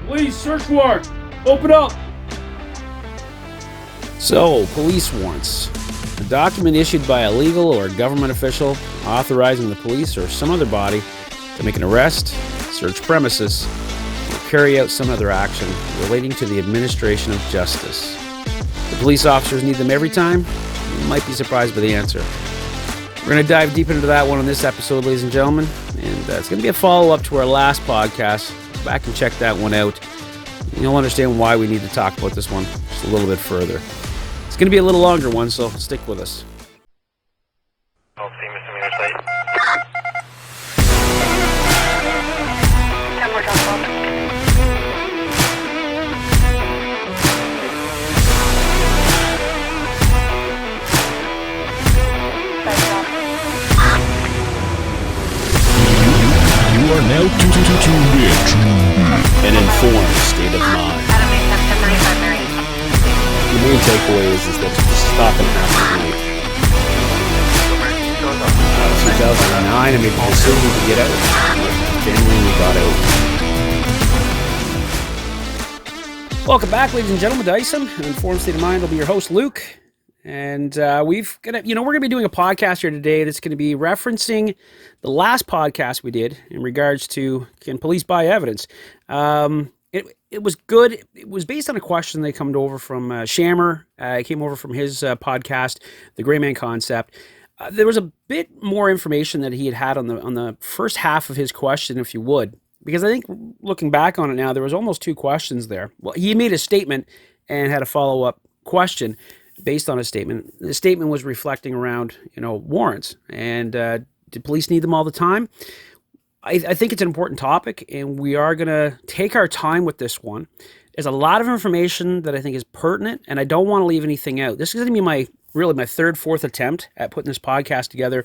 Please, search warrant. Open up. So, police warrants. A document issued by a legal or government official authorizing the police or some other body to make an arrest, search premises, or carry out some other action relating to the administration of justice. Do police officers need them every time? You might be surprised by the answer. We're going to dive deep into that one on this episode, ladies and gentlemen, and it's going to be a follow-up to our last podcast. Go back and check that one out. You'll understand why we need to talk about this one just a little bit further. It's going to be a little longer one, so stick with us. You are now tuned in An informed state of mind. The main takeaway is that it's stopping happening. 2009, I made the decision to get out. Genuinely got out. Welcome back, ladies and gentlemen, to ISM, An Informed State of Mind. I'll be your host, Luke. And we're going to be doing a podcast here today that's going to be referencing the last podcast we did in regards to, can police buy evidence? It was good. It was based on a question that came over from Shammer. It came over from his podcast, The Gray Man Concept. There was a bit more information that he had on the first half of his question, if you would, because I think looking back on it now, there was almost two questions there. Well, he made a statement and had a follow-up question based on a statement. The statement was reflecting around, warrants, and do police need them all the time? I think it's an important topic, and we are going to take our time with this one. There's a lot of information that I think is pertinent, and I don't want to leave anything out. This is going to be my third, fourth attempt at putting this podcast together,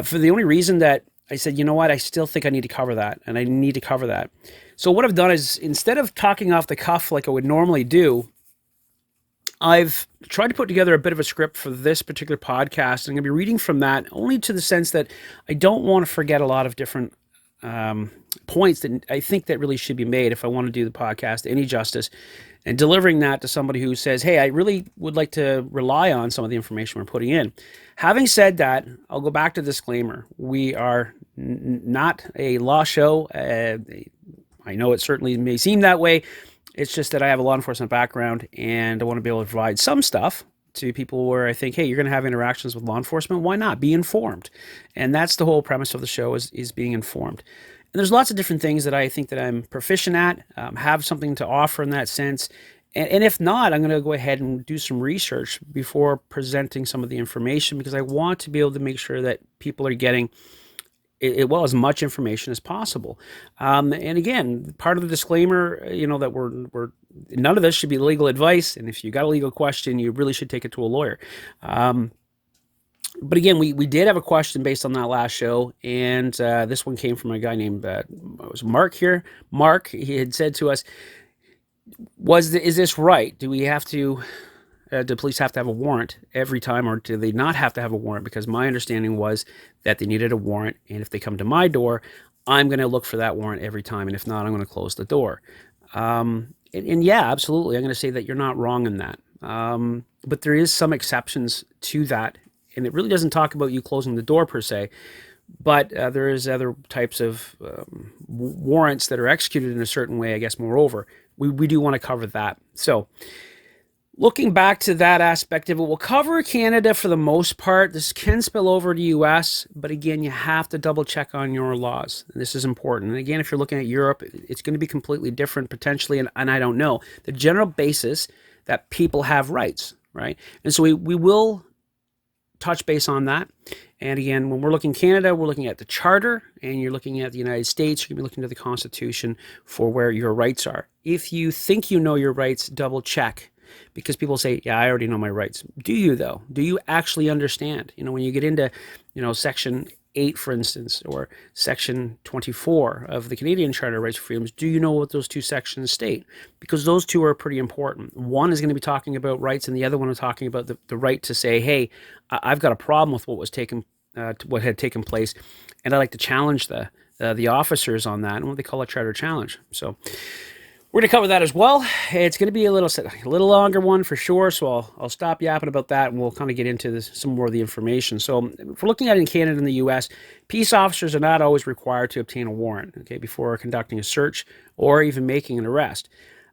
for the only reason that I said, you know what, I still think I need to cover that, and I need to cover that. So what I've done is, instead of talking off the cuff like I would normally do, I've tried to put together a bit of a script for this particular podcast. I'm going to be reading from that, only to the sense that I don't want to forget a lot of different points that I think that really should be made if I want to do the podcast any justice, and delivering that to somebody who says, hey, I really would like to rely on some of the information we're putting in. Having said that, I'll go back to disclaimer. We are not a law show. I know it certainly may seem that way. It's just that I have a law enforcement background, and I want to be able to provide some stuff to people where I think, hey, you're going to have interactions with law enforcement. Why not? Be informed. And that's the whole premise of the show, is being informed. And there's lots of different things that I think that I'm proficient at, have something to offer in that sense. And if not, I'm going to go ahead and do some research before presenting some of the information, because I want to be able to make sure that people are getting as much information as possible. And again, part of the disclaimer, that we're none of this should be legal advice. And if you got a legal question, you really should take it to a lawyer. But again, we did have a question based on that last show, and this one came from a guy named was Mark here. Mark, he had said to us, is this right? Do we have to? Do police have to have a warrant every time, or do they not have to have a warrant? Because my understanding was that they needed a warrant, and if they come to my door, I'm going to look for that warrant every time, and if not, I'm going to close the door. And yeah, absolutely, I'm going to say that you're not wrong in that. But there is some exceptions to that, and it really doesn't talk about you closing the door per se, but there is other types of warrants that are executed in a certain way, I guess, moreover. We do want to cover that. So, looking back to that aspect of it, we'll cover Canada for the most part. This can spill over to US, but again, you have to double check on your laws. This is important. And again, if you're looking at Europe, it's going to be completely different potentially, and I don't know. The general basis that people have rights, right? And so we will touch base on that. And again, when we're looking Canada, we're looking at the Charter, and you're looking at the United States, you're going to be looking at the Constitution for where your rights are. If you think you know your rights, double check. Because people say, yeah, I already know my rights. Do you, though? Do you actually understand? When you get into, Section 8, for instance, or Section 24 of the Canadian Charter of Rights and Freedoms, do you know what those two sections state? Because those two are pretty important. One is going to be talking about rights, and the other one is talking about the right to say, hey, I've got a problem with what had taken place, and I'd like to challenge the officers on that, and what they call a charter challenge. So We're going to cover that as well. It's going to be a little longer one for sure, so I'll stop yapping about that, and we'll kind of get into some more of the information. So if we're looking at it in Canada and the U.S., peace officers are not always required to obtain a warrant, okay, before conducting a search or even making an arrest.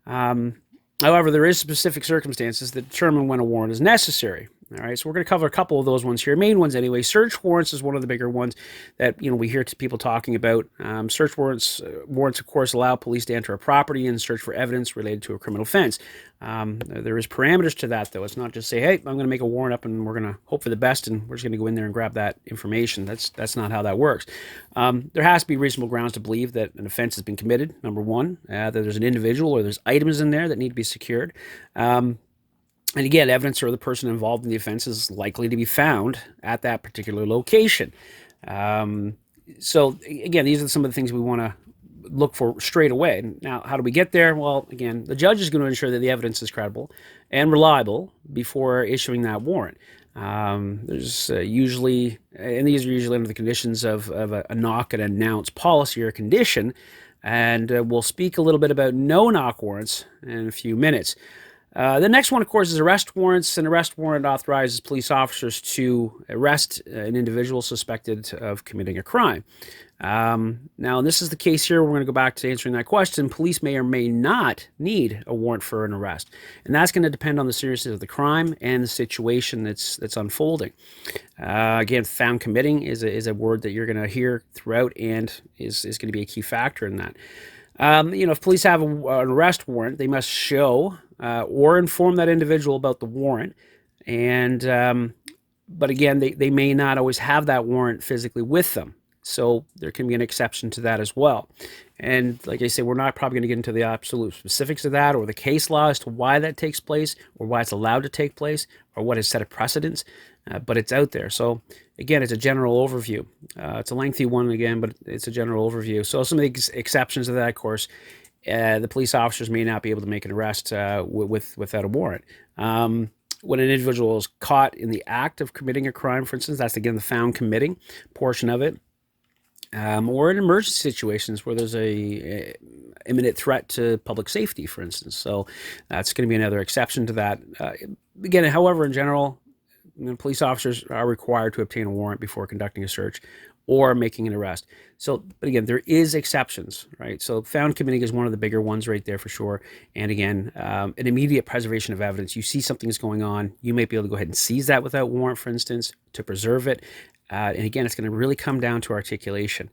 However, there is specific circumstances that determine when a warrant is necessary. All right, so we're going to cover a couple of those ones here. Main ones anyway. Search warrants is one of the bigger ones that we hear people talking about. Search warrants, of course, allow police to enter a property and search for evidence related to a criminal offense. There is parameters to that, though. It's not just say, hey, I'm going to make a warrant up and we're going to hope for the best and we're just going to go in there and grab that information. That's not how that works. There has to be reasonable grounds to believe that an offense has been committed, number one, that there's an individual or there's items in there that need to be secured. And again, evidence or the person involved in the offense is likely to be found at that particular location. So again, these are some of the things we want to look for straight away. Now, how do we get there? Well, again, the judge is going to ensure that the evidence is credible and reliable before issuing that warrant. There's usually, and these are usually under the conditions of a knock and announce policy or condition, and we'll speak a little bit about no knock warrants in a few minutes. The next one, of course, is arrest warrants. An arrest warrant authorizes police officers to arrest an individual suspected of committing a crime. Now, this is the case here. We're going to go back to answering that question. Police may or may not need a warrant for an arrest, and that's going to depend on the seriousness of the crime and the situation that's unfolding. Again, found committing is a word that you're going to hear throughout and is going to be a key factor in that. If police have an arrest warrant, they must show or inform that individual about the warrant. And but again, they may not always have that warrant physically with them. So there can be an exception to that as well. And like I say, we're not probably going to get into the absolute specifics of that or the case law as to why that takes place or why it's allowed to take place or what is set of precedents, but it's out there. So again, it's a general overview. It's a lengthy one again, but it's a general overview. So some of the exceptions of that, of course, the police officers may not be able to make an arrest without a warrant. When an individual is caught in the act of committing a crime, for instance, that's again the found committing portion of it. Or in emergency situations where there's a imminent threat to public safety, for instance. So that's going to be another exception to that. Again, however, in general, police officers are required to obtain a warrant before conducting a search or making an arrest. So, but again, there is exceptions, right? So found committing is one of the bigger ones right there for sure. And again, an immediate preservation of evidence. You see something is going on, you might be able to go ahead and seize that without warrant, for instance, to preserve it. And again, it's going to really come down to articulation.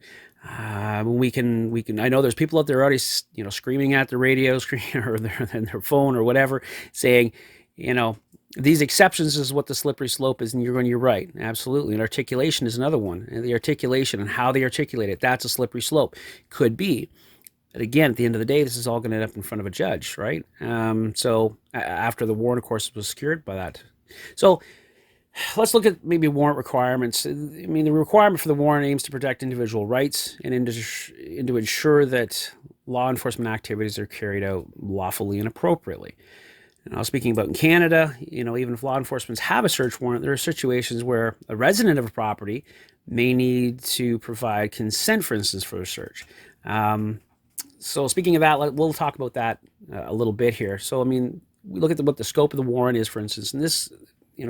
We can. I know there's people out there already, screaming at the radio screen or their phone or whatever, saying, these exceptions is what the slippery slope is, and you're right, absolutely. And articulation is another one. And the articulation and how they articulate it, that's a slippery slope. Could be. But again, at the end of the day, this is all going to end up in front of a judge, right? So after the warrant, of course, was secured by that. So let's look at maybe warrant requirements. I mean, the requirement for the warrant aims to protect individual rights and to ensure that law enforcement activities are carried out lawfully and appropriately. And I was speaking about in Canada, even if law enforcement have a search warrant, there are situations where a resident of a property may need to provide consent, for instance, for a search. So speaking of that, we'll talk about that a little bit here. So, I mean, we look at what the scope of the warrant is, for instance, and this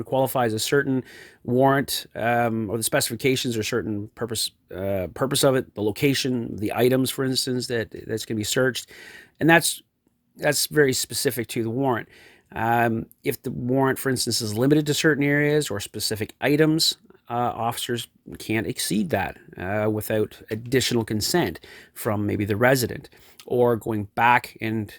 qualifies a certain warrant or the specifications or certain purpose of it, the location, the items, for instance, that's going to be searched, and that's very specific to the warrant. If the warrant, for instance, is limited to certain areas or specific items, officers can't exceed that without additional consent from maybe the resident, or going back and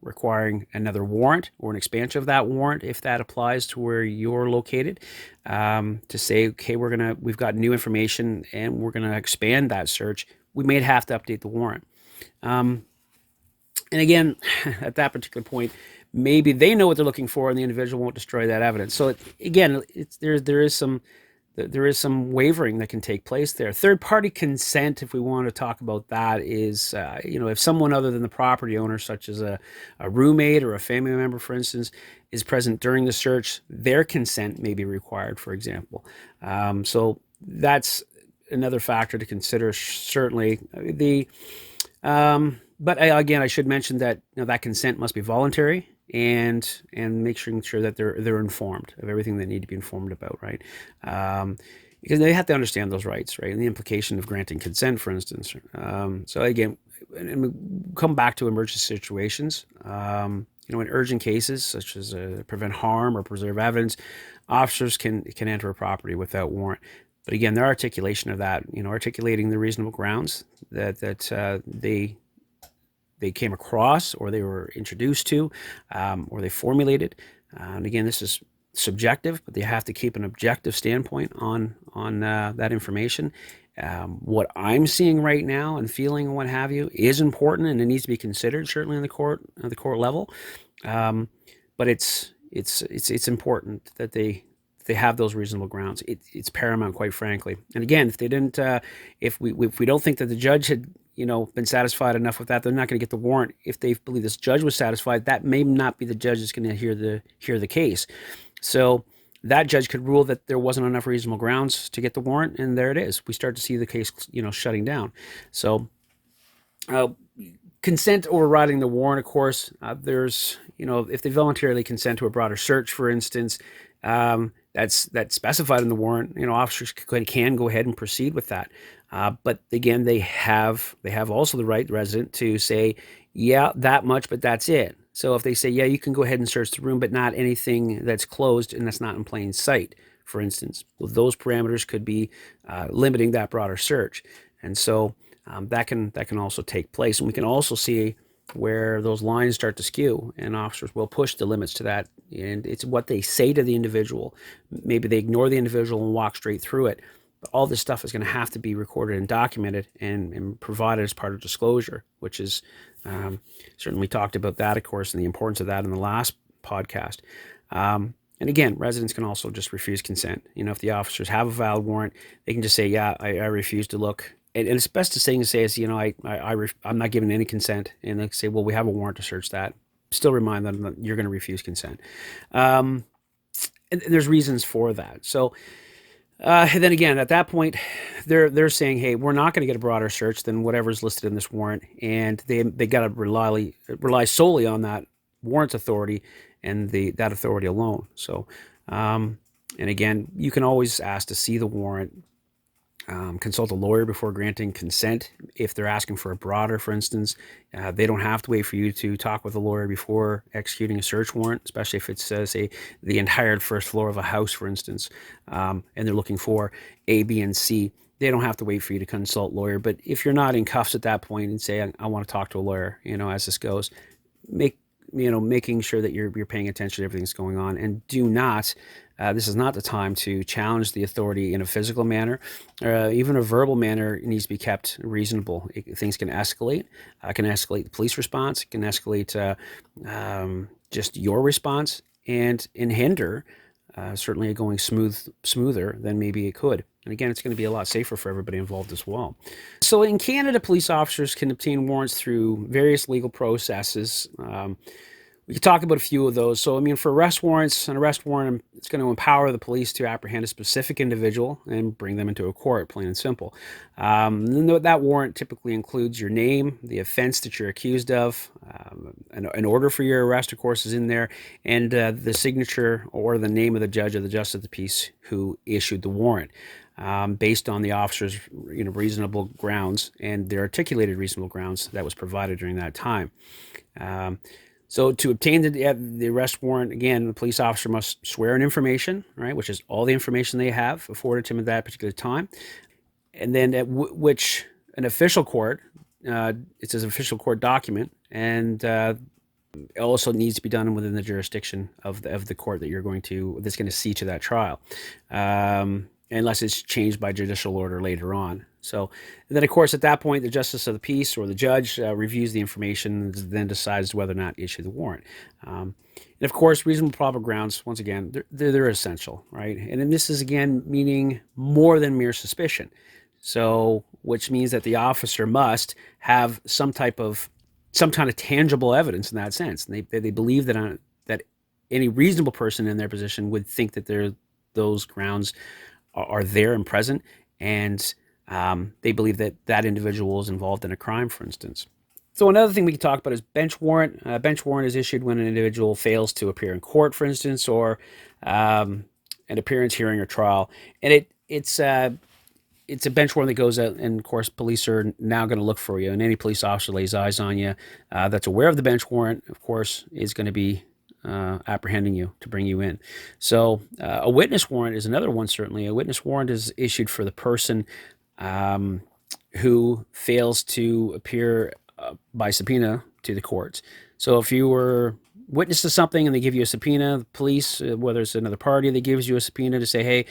requiring another warrant or an expansion of that warrant if that applies to where you're located, to say, okay, we've got new information and we're going to expand that search. We may have to update the warrant. And again, at that particular point, maybe they know what they're looking for and the individual won't destroy that evidence. So there is some wavering that can take place there. Third-party consent, if we want to talk about that, is if someone other than the property owner, such as a roommate or a family member, for instance, is present during the search, their consent may be required, for example. So that's another factor to consider. Certainly, But again, I should mention that that consent must be voluntary, and making sure that they're informed of everything they need to be informed about, right? Because they have to understand those rights, right, and the implication of granting consent, for instance. So again, and we come back to emergency situations. In urgent cases such as prevent harm or preserve evidence, officers can enter a property without warrant. But again, their articulation of that, articulating the reasonable grounds that they came across, or they were introduced to, or they formulated. And again, this is subjective, but they have to keep an objective standpoint on that information. What I'm seeing right now and feeling and what have you is important, and it needs to be considered certainly in the court level. But it's important that they have those reasonable grounds. It's paramount, quite frankly. And again, if they didn't, if we don't think that the judge had been satisfied enough with that, they're not going to get the warrant. If they believe this judge was satisfied, that may not be the judge that's going to hear the case. So that judge could rule that there wasn't enough reasonable grounds to get the warrant, and there it is. We start to see the case, shutting down. So consent overriding the warrant, of course. There's, if they voluntarily consent to a broader search, for instance, that's specified in the warrant. Officers can go ahead and proceed with that. But again, they have also the right, the resident, to say, yeah, that much, but that's it. So if they say, yeah, you can go ahead and search the room, but not anything that's closed and that's not in plain sight, for instance, well, those parameters could be limiting that broader search. And so that can also take place. And we can also see where those lines start to skew, and officers will push the limits to that. And it's what they say to the individual. Maybe they ignore the individual and walk straight through it. But all this stuff is going to have to be recorded and documented and provided as part of disclosure, which is certainly, we talked about that, of course, and the importance of that in the last podcast. And again, residents can also just refuse consent. If the officers have a valid warrant, they can just say, yeah, I refuse to look. And it's best to say is, I'm not giving any consent. And they say, well, we have a warrant to search that. Still remind them that you're going to refuse consent. And there's reasons for that. So, and then again, at that point, they're saying, hey, we're not going to get a broader search than whatever's listed in this warrant. And they got to rely solely on that warrant authority and that authority alone. So, and again, you can always ask to see the warrant. Consult a lawyer before granting consent. If they're asking for a broader, for instance, they don't have to wait for you to talk with a lawyer before executing a search warrant, especially if it's, say, the entire first floor of a house, for instance, and they're looking for A, B, and C. They don't have to wait for you to consult a lawyer. But if you're not in cuffs at that point and say, I want to talk to a lawyer, as this goes, making sure that you're paying attention to everything that's going on, and do not. This is not the time to challenge the authority in a physical manner. Even a verbal manner needs to be kept reasonable. Things can escalate. Can escalate the police response. It can escalate just your response, and hinder certainly going smoother than maybe it could. And again, it's going to be a lot safer for everybody involved as well. So in Canada, police officers can obtain warrants through various legal processes. We could talk about a few of those. So, for arrest warrants, an arrest warrant, it's going to empower the police to apprehend a specific individual and bring them into a court, plain and simple. That warrant typically includes your name, the offense that you're accused of, an order for your arrest, of course, is in there, and the signature or the name of the judge or the justice of the peace who issued the warrant. Based on the officer's reasonable grounds and their articulated reasonable grounds that was provided during that time. So to obtain the arrest warrant, again, the police officer must swear in information, right, which is all the information they have afforded to him at that particular time. And then at which an official court, it's an official court document, and it also needs to be done within the jurisdiction of the court that's going to see to that trial. Unless it's changed by judicial order later on. So then, of course, at that point, the justice of the peace or the judge reviews the information and then decides whether or not to issue the warrant. And of course, reasonable probable grounds, once again, they're essential, right? And then this is, again, meaning more than mere suspicion. So, which means that the officer must have some kind of tangible evidence in that sense. And they believe that any reasonable person in their position would think that those grounds are there and present, and they believe that individual is involved in a crime, for instance. So another thing we can talk about is bench warrant. Bench warrant is issued when an individual fails to appear in court, for instance, or an appearance, hearing, or trial. And it's a bench warrant that goes out, and of course, police are now going to look for you. And any police officer lays eyes on you that's aware of the bench warrant, of course, is going to be apprehending you to bring you in. So a witness warrant is another one, certainly. A witness warrant is issued for the person who fails to appear by subpoena to the courts. So if you were witness to something and they give you a subpoena, the police, whether it's another party that gives you a subpoena to say, hey,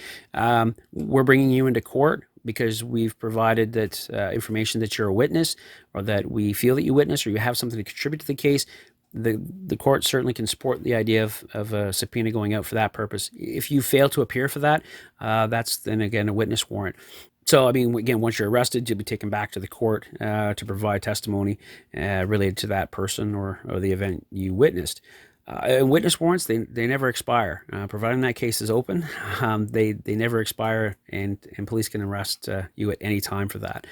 we're bringing you into court because we've provided that information that you're a witness, or that we feel that you witness, or you have something to contribute to the case, the court certainly can support the idea of a subpoena going out for that purpose. If you fail to appear for that, that's then again a witness warrant. So, I mean, again, once you're arrested, you'll be taken back to the court to provide testimony related to that person or the event you witnessed. And witness warrants, they never expire. Providing that case is open, they never expire, and police can arrest you at any time for that.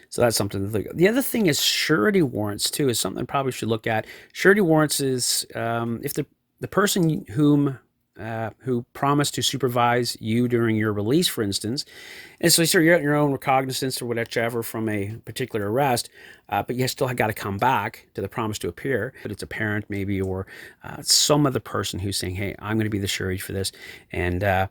So that's something to look at. The other thing is surety warrants, too, is something probably should look at. Surety warrants is if the person who promised to supervise you during your release, for instance. And so you're at your own recognizance or whatever from a particular arrest, but you still got to come back to the promise to appear. But it's a parent maybe, or some other person who's saying, hey, I'm going to be the surety for this. And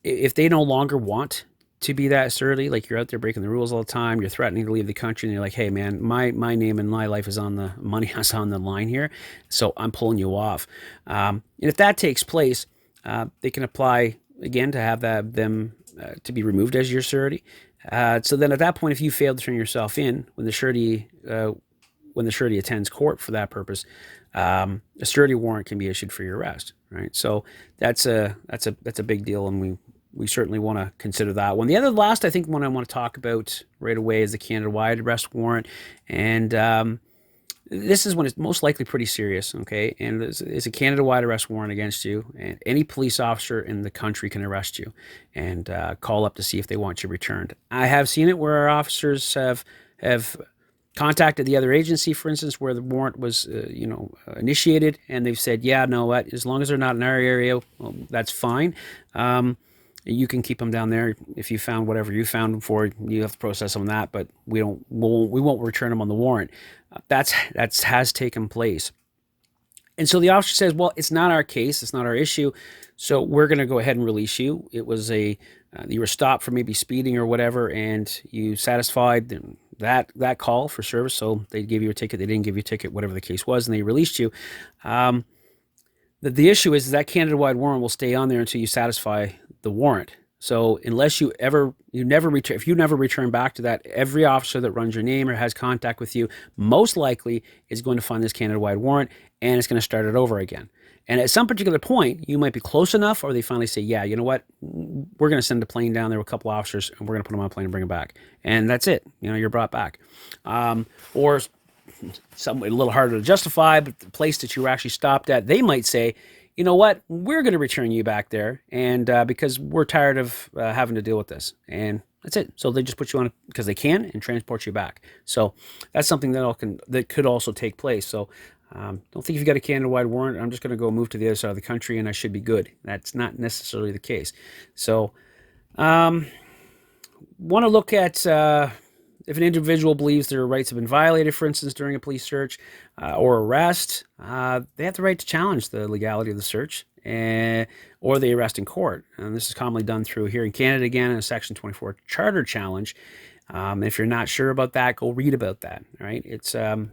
if they no longer want to be that surety, like you're out there breaking the rules all the time, you're threatening to leave the country, and you're like, hey man, my name and my life is on the money is on the line here, so I'm pulling you off. And if that takes place, they can apply again to have them to be removed as your surety. So then at that point, if you fail to turn yourself in when the surety attends court for that purpose, a surety warrant can be issued for your arrest. Right. So that's a big deal, and we certainly want to consider that one. The last I think one I want to talk about right away is the Canada-wide arrest warrant, and this is when it's most likely pretty serious, okay? And there's a Canada-wide arrest warrant against you, and any police officer in the country can arrest you and call up to see if they want you returned. I have seen it where our officers have contacted the other agency, for instance, where the warrant was, initiated, and they've said, yeah, no, as long as they're not in our area, well, that's fine. You can keep them down there. If you found whatever you found them for, you have to process them on that, but we won't return them on the warrant. That has taken place. And so the officer says, well, it's not our case, it's not our issue, so we're going to go ahead and release you. It was you were stopped for maybe speeding or whatever, and you satisfied that call for service, so they gave you a ticket, they didn't give you a ticket, whatever the case was, and they released you. The issue is that Canada-wide warrant will stay on there until you satisfy the warrant. So unless if you never return back to that, every officer that runs your name or has contact with you most likely is going to find this Canada-wide warrant, and it's going to start it over again. And at some particular point, you might be close enough, or they finally say, yeah, you know what, we're going to send a plane down there with a couple officers, and we're going to put them on a plane and bring them back. And that's it. You're brought back. Or something a little harder to justify, but the place that you were actually stopped at, they might say, you know what, we're going to return you back there, and because we're tired of having to deal with this. And that's it. So they just put you on because they can and transport you back. So that's something that could also take place. So don't think if you got a Canada-wide warrant, I'm just going to go move to the other side of the country and I should be good. That's not necessarily the case. So want to look at if an individual believes their rights have been violated, for instance, during a police search or arrest, they have the right to challenge the legality of the search or the arrest in court. And this is commonly done through here in Canada, again, in a Section 24 charter challenge. If you're not sure about that, go read about that. Right? It's and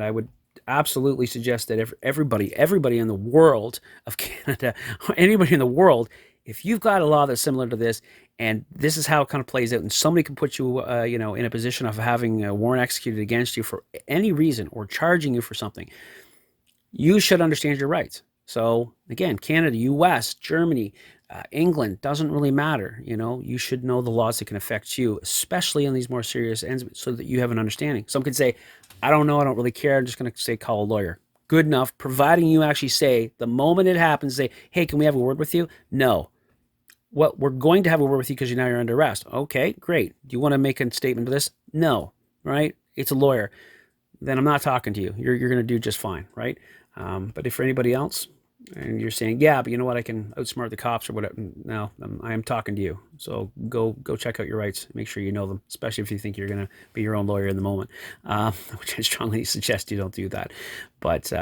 I would absolutely suggest that everybody in the world of Canada, anybody in the world, if you've got a law that's similar to this, and this is how it kind of plays out, and somebody can put you, in a position of having a warrant executed against you for any reason or charging you for something, you should understand your rights. So again, Canada, U.S., Germany, England, doesn't really matter. You should know the laws that can affect you, especially in these more serious ends, so that you have an understanding. Some could say, I don't know, I don't really care, I'm just going to say call a lawyer. Good enough, providing you actually say, the moment it happens, say, hey, can we have a word with you? No. Well, we're going to have a word with you because you're under arrest. Okay, great. Do you want to make a statement to this? No, right? It's a lawyer. then I'm not talking to you. You're going to do just fine, right? But if for anybody else, and you're saying, yeah, but you know what, I can outsmart the cops or whatever. No, I am talking to you. So go check out your rights. Make sure you know them, especially if you think you're going to be your own lawyer in the moment, which I strongly suggest you don't do that. But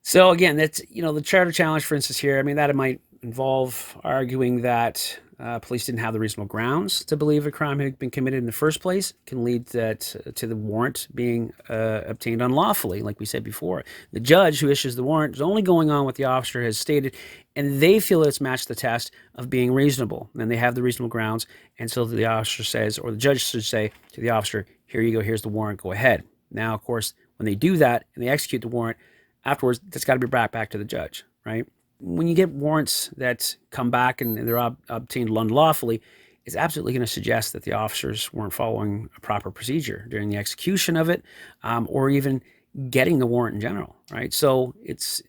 so again, that's, the charter challenge, for instance, here, I mean, that it might involve arguing that police didn't have the reasonable grounds to believe a crime had been committed in the first place, can lead to the warrant being obtained unlawfully, like we said before. The judge who issues the warrant is only going on what the officer has stated, and they feel that it's matched the test of being reasonable, and they have the reasonable grounds, and so the officer says, or the judge should say to the officer, here you go, here's the warrant, go ahead. Now, of course, when they do that and they execute the warrant, afterwards, that's got to be brought back to the judge, right? When you get warrants that come back and they're obtained unlawfully, it's absolutely going to suggest that the officers weren't following a proper procedure during the execution of it, or even getting the warrant in general, right? So it's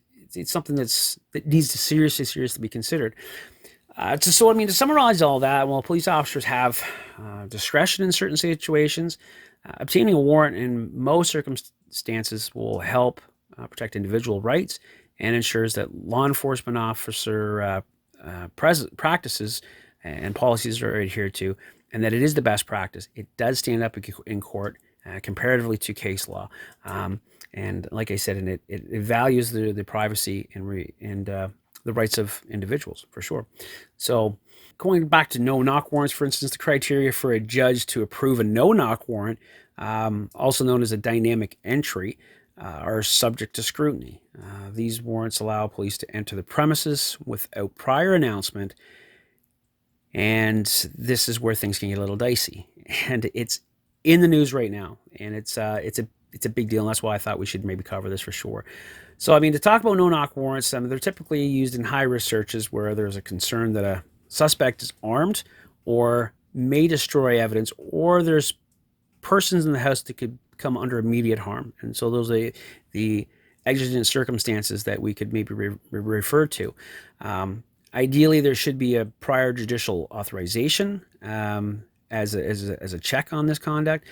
something that needs to seriously be considered. To summarize all that, well, police officers have discretion in certain situations. Obtaining a warrant in most circumstances will help protect individual rights and ensures that law enforcement officer practices and policies are adhered to, and that it is the best practice. It does stand up in court comparatively to case law. And like I said, and it values the privacy and the rights of individuals, for sure. So going back to no-knock warrants, for instance, the criteria for a judge to approve a no-knock warrant, also known as a dynamic entry, are subject to scrutiny. These warrants allow police to enter the premises without prior announcement, and this is where things can get a little dicey. And it's in the news right now, and it's a big deal, and that's why I thought we should maybe cover this for sure. So, to talk about no-knock warrants, they're typically used in high-risk searches where there's a concern that a suspect is armed or may destroy evidence, or there's persons in the house that could come under immediate harm. And so those are the exigent circumstances that we could maybe refer to. Ideally, there should be a prior judicial authorization as a check on this conduct.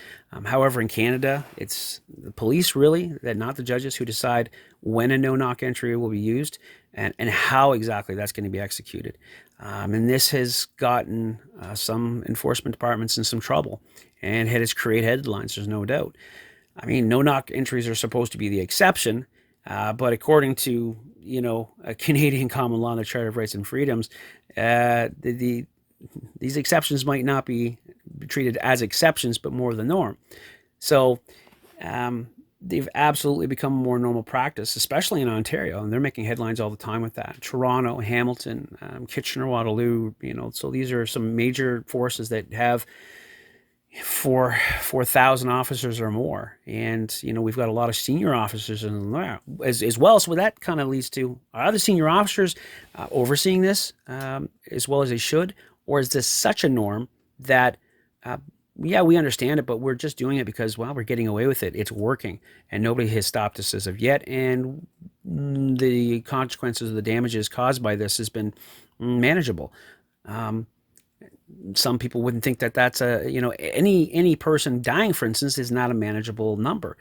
However, in Canada, it's the police really, not the judges, who decide when a no-knock entry will be used and how exactly that's going to be executed. And this has gotten some enforcement departments in some trouble and has created headlines, there's no doubt. No-knock entries are supposed to be the exception, but according to, a Canadian common law and the Charter of Rights and Freedoms, these exceptions might not be treated as exceptions, but more the norm. So they've absolutely become more normal practice, especially in Ontario, and they're making headlines all the time with that. Toronto, Hamilton, Kitchener, Waterloo, so these are some major forces that have 4,000 officers or more, and we've got a lot of senior officers in there as well. So that kind of leads to, are the senior officers overseeing this as well as they should, or is this such a norm that yeah, we understand it, but we're just doing it because, well, we're getting away with it. It's working, and nobody has stopped us as of yet. And the consequences of the damages caused by this has been manageable. Some people wouldn't think that that's any person dying, for instance, is not a manageable number.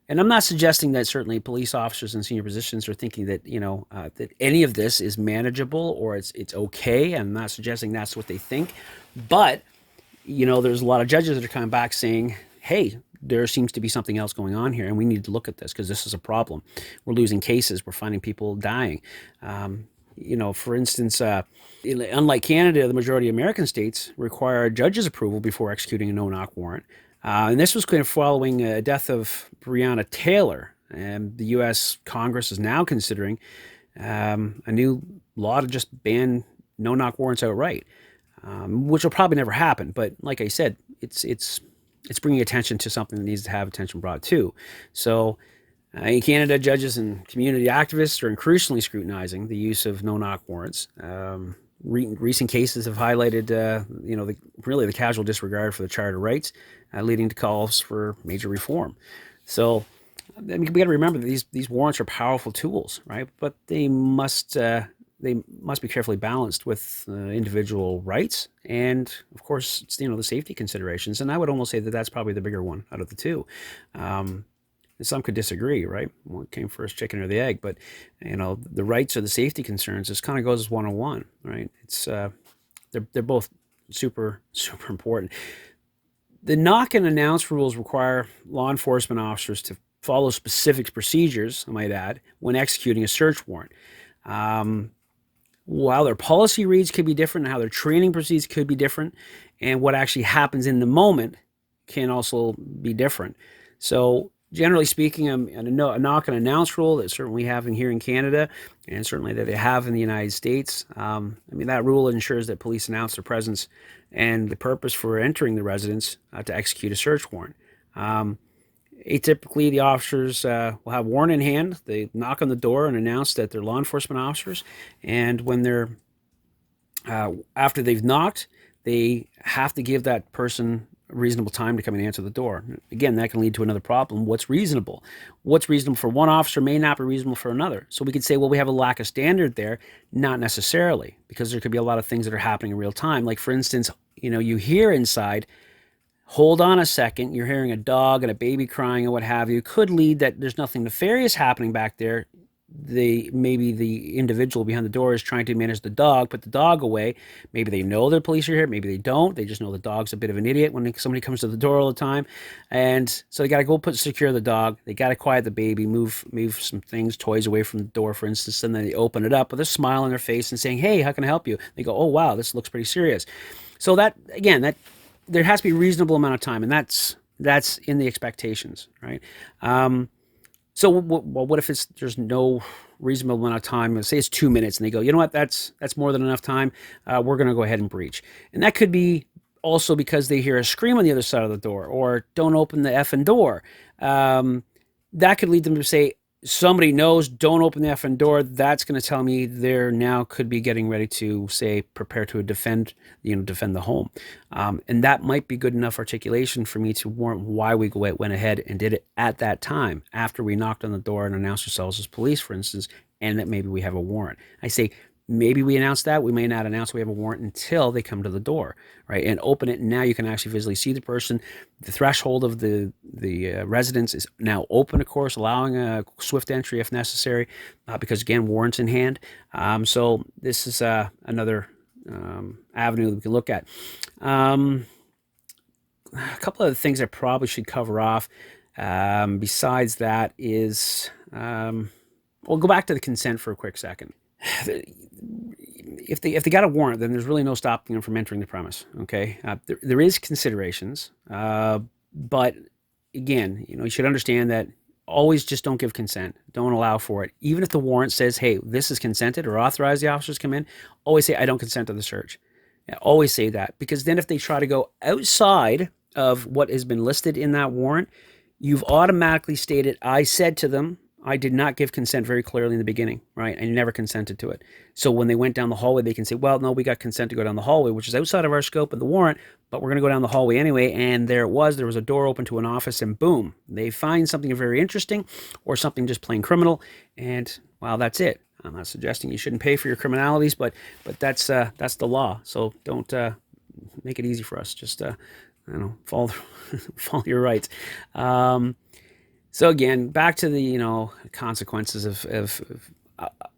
And I'm not suggesting that certainly police officers in senior positions are thinking that, that any of this is manageable or it's okay. I'm not suggesting that's what they think. But, there's a lot of judges that are coming back saying, hey, there seems to be something else going on here, and we need to look at this because this is a problem. We're losing cases. We're finding people dying. For instance, unlike Canada, the majority of American states require a judge's approval before executing a no-knock warrant. And this was kind of following the death of Breonna Taylor. And the U.S. Congress is now considering a new law to just ban no-knock warrants outright, which will probably never happen. But like I said, it's bringing attention to something that needs to have attention brought to. So in Canada, judges and community activists are increasingly scrutinizing the use of no-knock warrants. Recent cases have highlighted, the casual disregard for the Charter rights, leading to calls for major reform. So, we got to remember that these warrants are powerful tools, right? But they must be carefully balanced with individual rights, and of course, the safety considerations. And I would almost say that that's probably the bigger one out of the two. some could disagree, right? What came first, chicken or the egg? But the rights or the safety concerns, this kind of goes as 101, right? It's they're both super important. The knock and announce rules require law enforcement officers to follow specific procedures, I might add, when executing a search warrant. While their policy reads could be different, and how their training proceeds could be different, and what actually happens in the moment can also be different. So generally speaking, a knock and announce rule that certainly we have here in Canada, and certainly that they have in the United States. That rule ensures that police announce their presence and the purpose for entering the residence to execute a search warrant. Atypically, the officers will have warrant in hand. They knock on the door and announce that they're law enforcement officers. And when they're after they've knocked, they have to give that person a reasonable time to come and answer the door. Again, that can lead to another problem. What's reasonable? What's reasonable for one officer may not be reasonable for another. So we could say, well, we have a lack of standard there. Not necessarily, because there could be a lot of things that are happening in real time. Like, for instance, you hear inside, hold on a second, you're hearing a dog and a baby crying and what have you, could lead that there's nothing nefarious happening back there. Maybe the individual behind the door is trying to manage the dog, put the dog away. Maybe they know the police are here, maybe they don't. They just know the dog's a bit of an idiot when somebody comes to the door all the time. And so they got to go secure the dog. They got to quiet the baby, move some things, toys away from the door, for instance, and then they open it up with a smile on their face and saying, hey, how can I help you? They go, oh, wow, this looks pretty serious. So that there has to be a reasonable amount of time, and that's in the expectations, right? So what if there's no reasonable amount of time? Let's say it's 2 minutes, and they go, you know what, that's more than enough time. We're going to go ahead and breach. And that could be also because they hear a scream on the other side of the door, or don't open the effing door. That could lead them to say, somebody knows, don't open the effing door. That's going to tell me they're now could be getting ready to, say, prepare to defend the home. And that might be good enough articulation for me to warrant why we went ahead and did it at that time, after we knocked on the door and announced ourselves as police, for instance, and that maybe we have a warrant. I say, maybe we announce that. We may not announce we have a warrant until they come to the door, right, and open it. And now you can actually visually see the person. The threshold of the residence is now open, of course, allowing a swift entry if necessary, because, again, warrants in hand. So this is another avenue that we can look at. A couple of things I probably should cover off besides that is, we'll go back to the consent for a quick second. If they got a warrant, then there's really no stopping them from entering the premise. Okay, there is considerations, but again, you should understand that always just don't give consent. Don't allow for it. Even if the warrant says, "Hey, this is consented," or authorize the officers to come in, always say, "I don't consent to the search." Always say that, because then if they try to go outside of what has been listed in that warrant, you've automatically stated, "I said to them, I did not give consent very clearly in the beginning," right? And you never consented to it. So when they went down the hallway, they can say, well, no, we got consent to go down the hallway, which is outside of our scope of the warrant, but we're going to go down the hallway anyway. And there was a door open to an office, and boom, they find something very interesting or something just plain criminal. And well, that's it. I'm not suggesting you shouldn't pay for your criminalities, but that's the law. So don't make it easy for us. Just follow your rights. So again, back to the consequences of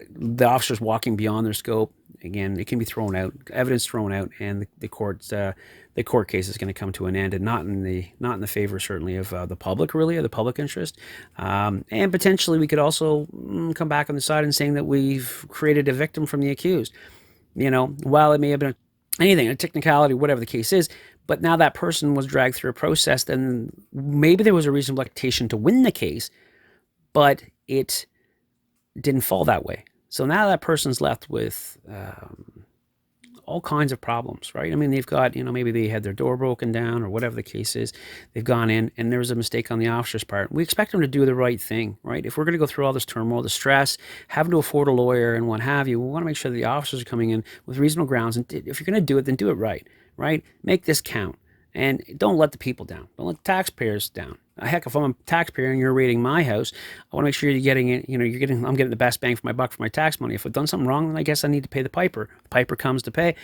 the officers walking beyond their scope. Again, it can be thrown out, evidence thrown out, and the court case is going to come to an end, and not in the favor certainly of the public, really, or the public interest. And potentially we could also come back on the side and saying that we've created a victim from the accused. While it may have been anything, a technicality, whatever the case is, but now that person was dragged through a process, then maybe there was a reasonable expectation to win the case, but it didn't fall that way. So now that person's left with all kinds of problems, right? I mean, they've got, maybe they had their door broken down or whatever the case is. They've gone in and there was a mistake on the officer's part. We expect them to do the right thing, right? If we're going to go through all this turmoil, the stress, having to afford a lawyer and what have you, we want to make sure that the officers are coming in with reasonable grounds. And if you're going to do it, then do it right? Make this count. And don't let the people down. Don't let the taxpayers down. Heck, if I'm a taxpayer and you're raiding my house, I want to make sure you're getting it. I'm getting the best bang for my buck for my tax money. If I've done something wrong, then I guess I need to pay the piper. The piper comes to pay,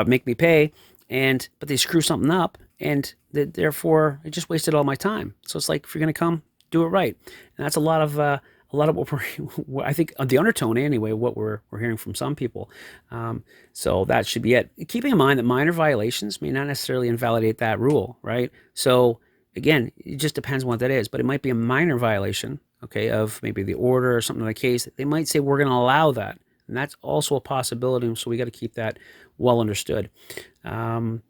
make me pay, but they screw something up, and therefore I just wasted all my time. So it's like, if you're going to come, do it right. And that's a lot of what I think the undertone anyway, what we're hearing from some people. So that should be it. Keeping in mind that minor violations may not necessarily invalidate that rule, right? So again, it just depends on what that is, but it might be a minor violation, okay, of maybe the order or something like the case. They might say we're going to allow that, and that's also a possibility. So we got to keep that well understood. And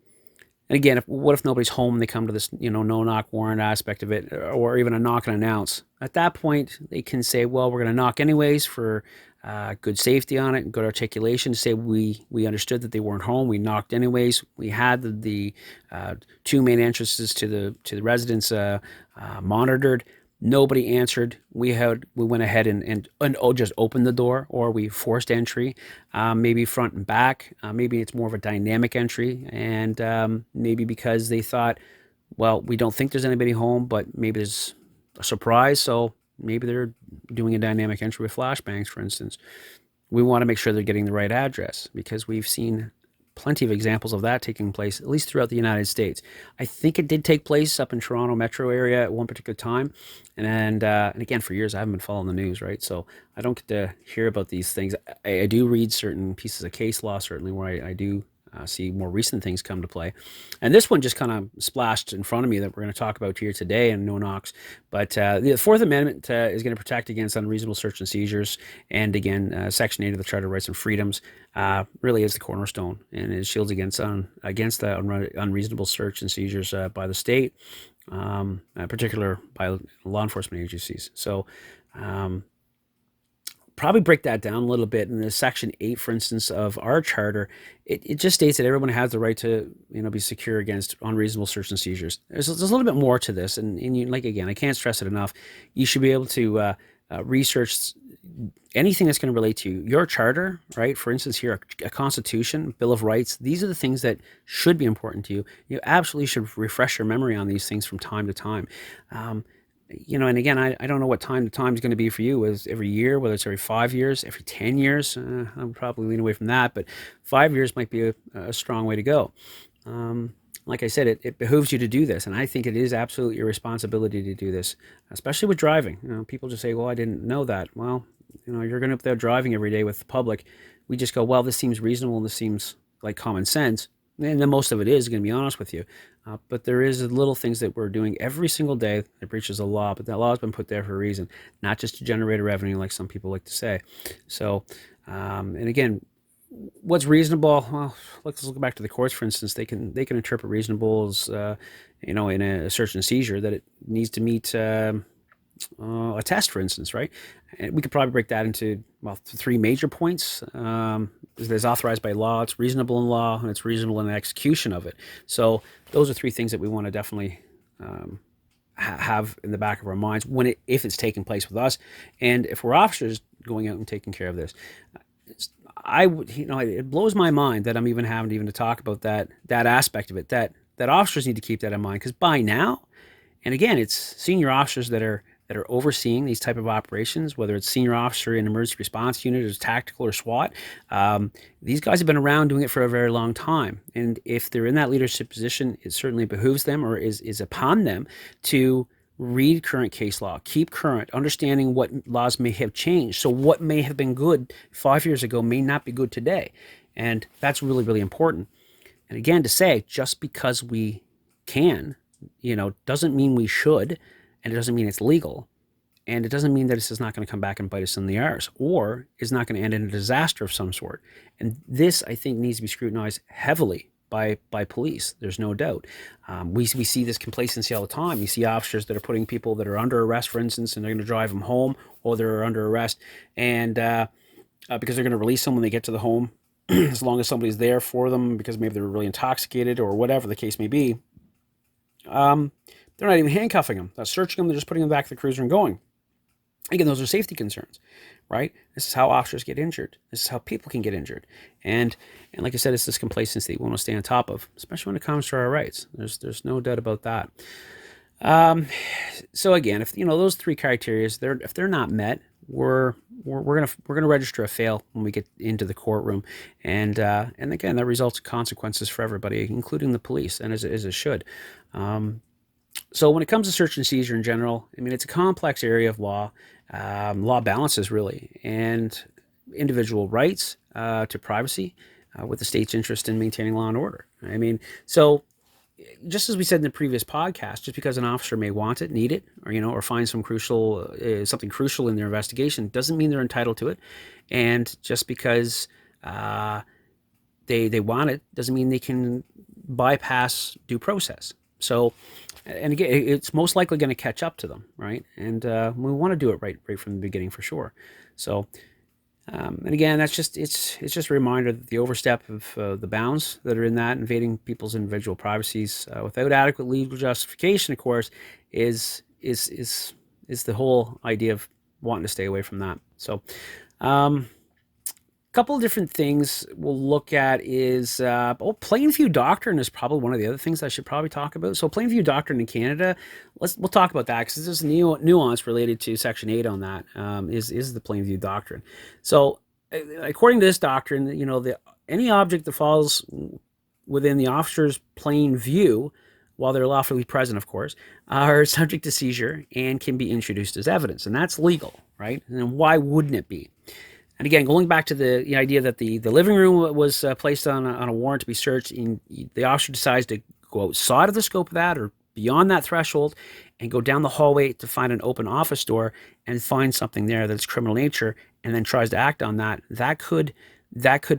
again, what if nobody's home and they come to this, no-knock warrant aspect of it, or even a knock and announce? At that point, they can say, well, we're going to knock anyways for good safety on it and good articulation. Say we understood that they weren't home. We knocked anyways. We had the two main entrances to the residence monitored. Nobody answered. We went ahead and just opened the door, or we forced entry, maybe front and back. Maybe it's more of a dynamic entry, and maybe because they thought, well, we don't think there's anybody home, but maybe there's a surprise, so maybe they're doing a dynamic entry with flashbangs, for instance. We want to make sure they're getting the right address, because we've seen plenty of examples of that taking place, at least throughout the United States. I think it did take place up in Toronto metro area at one particular time. And again, for years, I haven't been following the news, right? So I don't get to hear about these things. I do read certain pieces of case law, certainly, where I do see more recent things come to play. And this one just kind of splashed in front of me that we're going to talk about here today in No Knocks. But the Fourth Amendment is going to protect against unreasonable search and seizures. And again, Section 8 of the Charter of Rights and Freedoms really is the cornerstone, and it shields against the unreasonable search and seizures by the state, in particular by law enforcement agencies. So probably break that down a little bit. In the Section 8, for instance, of our charter, it just states that everyone has the right to be secure against unreasonable search and seizures. There's a little bit more to this, and again, I can't stress it enough. You should be able to research anything that's going to relate to your charter, right? For instance, here, a constitution, Bill of Rights. These are the things that should be important to you. You absolutely should refresh your memory on these things from time to time. And again, I don't know what time to time is going to be for you. Is every year, whether it's every 5 years, every 10 years, I'm probably leaning away from that, but 5 years might be a strong way to go. Like I said, it behooves you to do this, and I think it is absolutely your responsibility to do this, especially with driving. People just say, well, I didn't know that. Well, you're going up there driving every day with the public. We just go, well, this seems reasonable and this seems like common sense. And then most of it is, going to be honest with you. But there is little things that we're doing every single day that breaches the law, but that law has been put there for a reason, not just to generate a revenue like some people like to say. So, and again, what's reasonable? Well, let's look back to the courts, for instance. They can interpret reasonable as, in a search and seizure that it needs to meet a test, for instance, right? And we could probably break that into, three major points. It's authorized by law, it's reasonable in law, and it's reasonable in the execution of it. So those are three things that we want to definitely have in the back of our minds if it's taking place with us, and if we're officers going out and taking care of this. It blows my mind that I'm even having to talk about that aspect of it. That officers need to keep that in mind, because by now, and again, it's senior officers that are overseeing these type of operations, whether it's senior officer in emergency response unit or tactical or SWAT. These guys have been around doing it for a very long time. And if they're in that leadership position, it certainly behooves them, or is upon them, to read current case law, keep current, understanding what laws may have changed. So what may have been good 5 years ago may not be good today. And that's really, really important. And again, to say, just because we can, doesn't mean we should. And it doesn't mean it's legal. And it doesn't mean that this is not going to come back and bite us in the arse, or is not going to end in a disaster of some sort. And this, I think, needs to be scrutinized heavily by police. There's no doubt. We see this complacency all the time. You see officers that are putting people that are under arrest, for instance, and they're going to drive them home, or they're under arrest, and because they're going to release them when they get to the home, as long as somebody's there for them, because maybe they're really intoxicated or whatever the case may be. They're not even handcuffing them, not searching them. They're just putting them back to the cruiser and going. Again, those are safety concerns, right? This is how officers get injured. This is how people can get injured. And like I said, it's this complacency we want to stay on top of, especially when it comes to our rights. There's no doubt about that. So again, if those three criteria, if they're not met, we're gonna register a fail when we get into the courtroom, and again, that results in consequences for everybody, including the police, and as it should. So when it comes to search and seizure in general, I mean, it's a complex area of law, law balances really, and individual rights to privacy with the state's interest in maintaining law and order. I mean, so just as we said in the previous podcast, just because an officer may want it, need it, or or find some crucial something crucial in their investigation, doesn't mean they're entitled to it. And just because they want it doesn't mean they can bypass due process. So, and again, it's most likely going to catch up to them, right? And we want to do it right from the beginning for sure. So, and again, it's just a reminder that the overstep of the bounds that are in that, invading people's individual privacies without adequate legal justification, of course, is the whole idea of wanting to stay away from that. So, couple of different things we'll look at is Plainview Doctrine is probably one of the other things I should probably talk about. So Plainview Doctrine in Canada, we'll talk about that because there's a nuance related to Section 8 on that. Is the Plainview Doctrine. So according to this doctrine, any object that falls within the officer's plain view, while they're lawfully present, of course, are subject to seizure and can be introduced as evidence, and that's legal, right? And why wouldn't it be? And again, going back to the idea that the living room was placed on a warrant to be searched, and the officer decides to go outside of the scope of that or beyond that threshold and go down the hallway to find an open office door and find something there that's criminal nature, and then tries to act on that, that could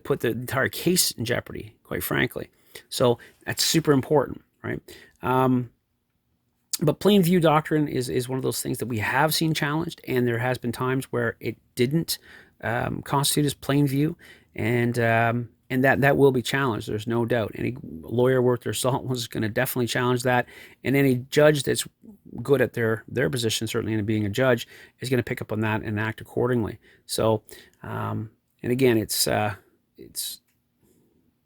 put the entire case in jeopardy, quite frankly. So that's super important, right? But plain view doctrine is one of those things that we have seen challenged, and there has been times where it didn't constitute as plain view, and that will be challenged. There's no doubt. Any lawyer worth their salt was going to definitely challenge that, and any judge that's good at their position, certainly in being a judge, is going to pick up on that and act accordingly. So, and again, it's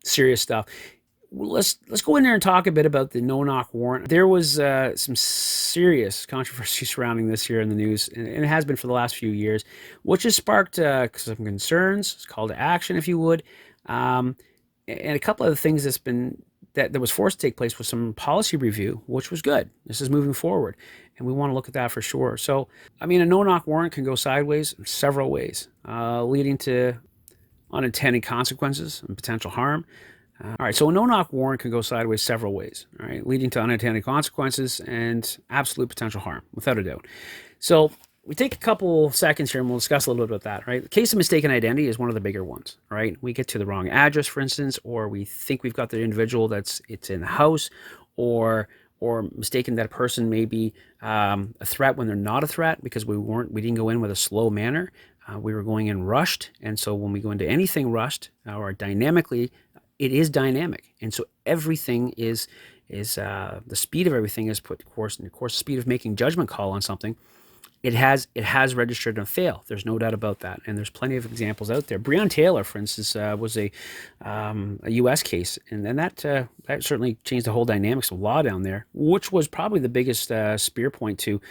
serious stuff. Let's go in there and talk a bit about the no-knock warrant. There was some serious controversy surrounding this here in the news, and it has been for the last few years, which has sparked some concerns, call to action, if you would, and a couple of the things that was forced to take place was some policy review, which was good. This is moving forward, and we want to look at that for sure. So, I mean, a no-knock warrant can go sideways in several ways, leading to unintended consequences and potential harm. All right, so a no-knock warrant can go sideways several ways, all right, leading to unintended consequences and absolute potential harm, without a doubt. So we take a couple seconds here and we'll discuss a little bit about that, right? The case of mistaken identity is one of the bigger ones, right? We get to the wrong address, for instance, or we think we've got the individual it's in the house, or mistaken that a person may be a threat when they're not a threat because we didn't go in with a slow manner. We were going in rushed, and so when we go into anything rushed or dynamically, it is dynamic, and so everything is the speed of everything is put, of course, and of course, the speed of making judgment call on something. It has registered and failed. There's no doubt about that, and there's plenty of examples out there. Breonna Taylor, for instance, was a U.S. case, and then that certainly changed the whole dynamics of law down there, which was probably the biggest spear point to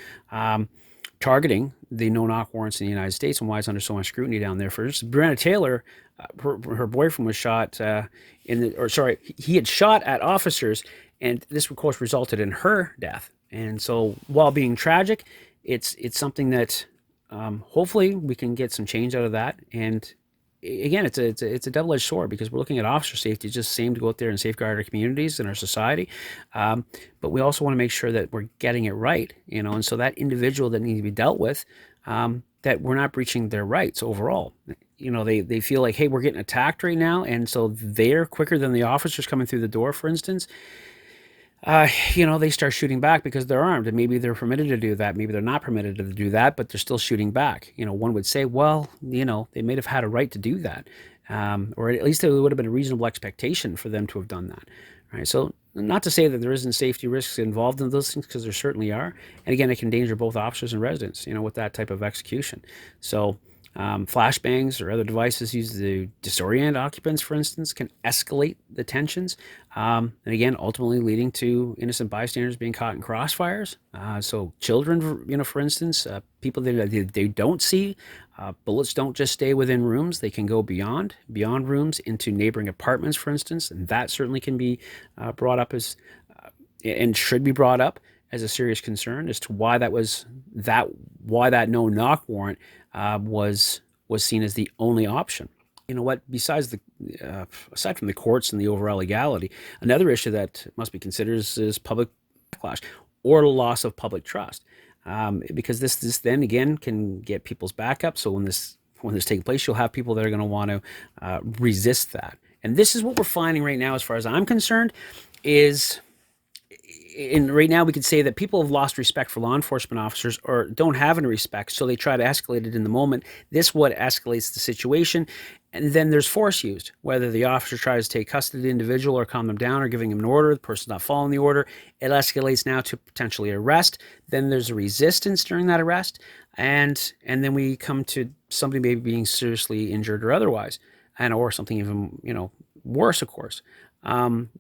targeting the no-knock warrants in the United States and why it's under so much scrutiny down there. First, Breonna Taylor, her boyfriend was shot he had shot at officers, and this, of course, resulted in her death. And so, while being tragic, it's something that hopefully we can get some change out of that. And again, it's a double-edged sword because we're looking at officer safety, just the same to go out there and safeguard our communities and our society. But we also want to make sure that we're getting it right, and so that individual that needs to be dealt with, that we're not breaching their rights overall. They feel like, hey, we're getting attacked right now, and so they're quicker than the officers coming through the door, for instance. They start shooting back because they're armed, and maybe they're permitted to do that. Maybe they're not permitted to do that, but they're still shooting back. One would say, well, they may have had a right to do that, or at least it would have been a reasonable expectation for them to have done that. Right. So not to say that there isn't safety risks involved in those things, because there certainly are. And again, it can endanger both officers and residents, with that type of execution. So flashbangs or other devices used to disorient occupants, for instance, can escalate the tensions, and again, ultimately leading to innocent bystanders being caught in crossfires. So children, for instance, people that they don't see, bullets don't just stay within rooms; they can go beyond rooms into neighboring apartments, for instance, and that certainly can be brought up as and should be brought up as a serious concern as to why that no knock warrant was seen as the only option. You know what? Besides aside from the courts and the overall legality, another issue that must be considered is public backlash or loss of public trust, because this then again can get people's back up. So when this taking place, you'll have people that are going to want to resist that. And this is what we're finding right now, as far as I'm concerned, is. Right now we could say that people have lost respect for law enforcement officers or don't have any respect, so they try to escalate it in the moment. This what escalates the situation, and then there's force used, whether the officer tries to take custody of the individual or calm them down or giving them an order, the person's not following the order. It escalates now to potentially arrest. Then there's a resistance during that arrest, and then we come to somebody maybe being seriously injured or otherwise, or something even worse, of course.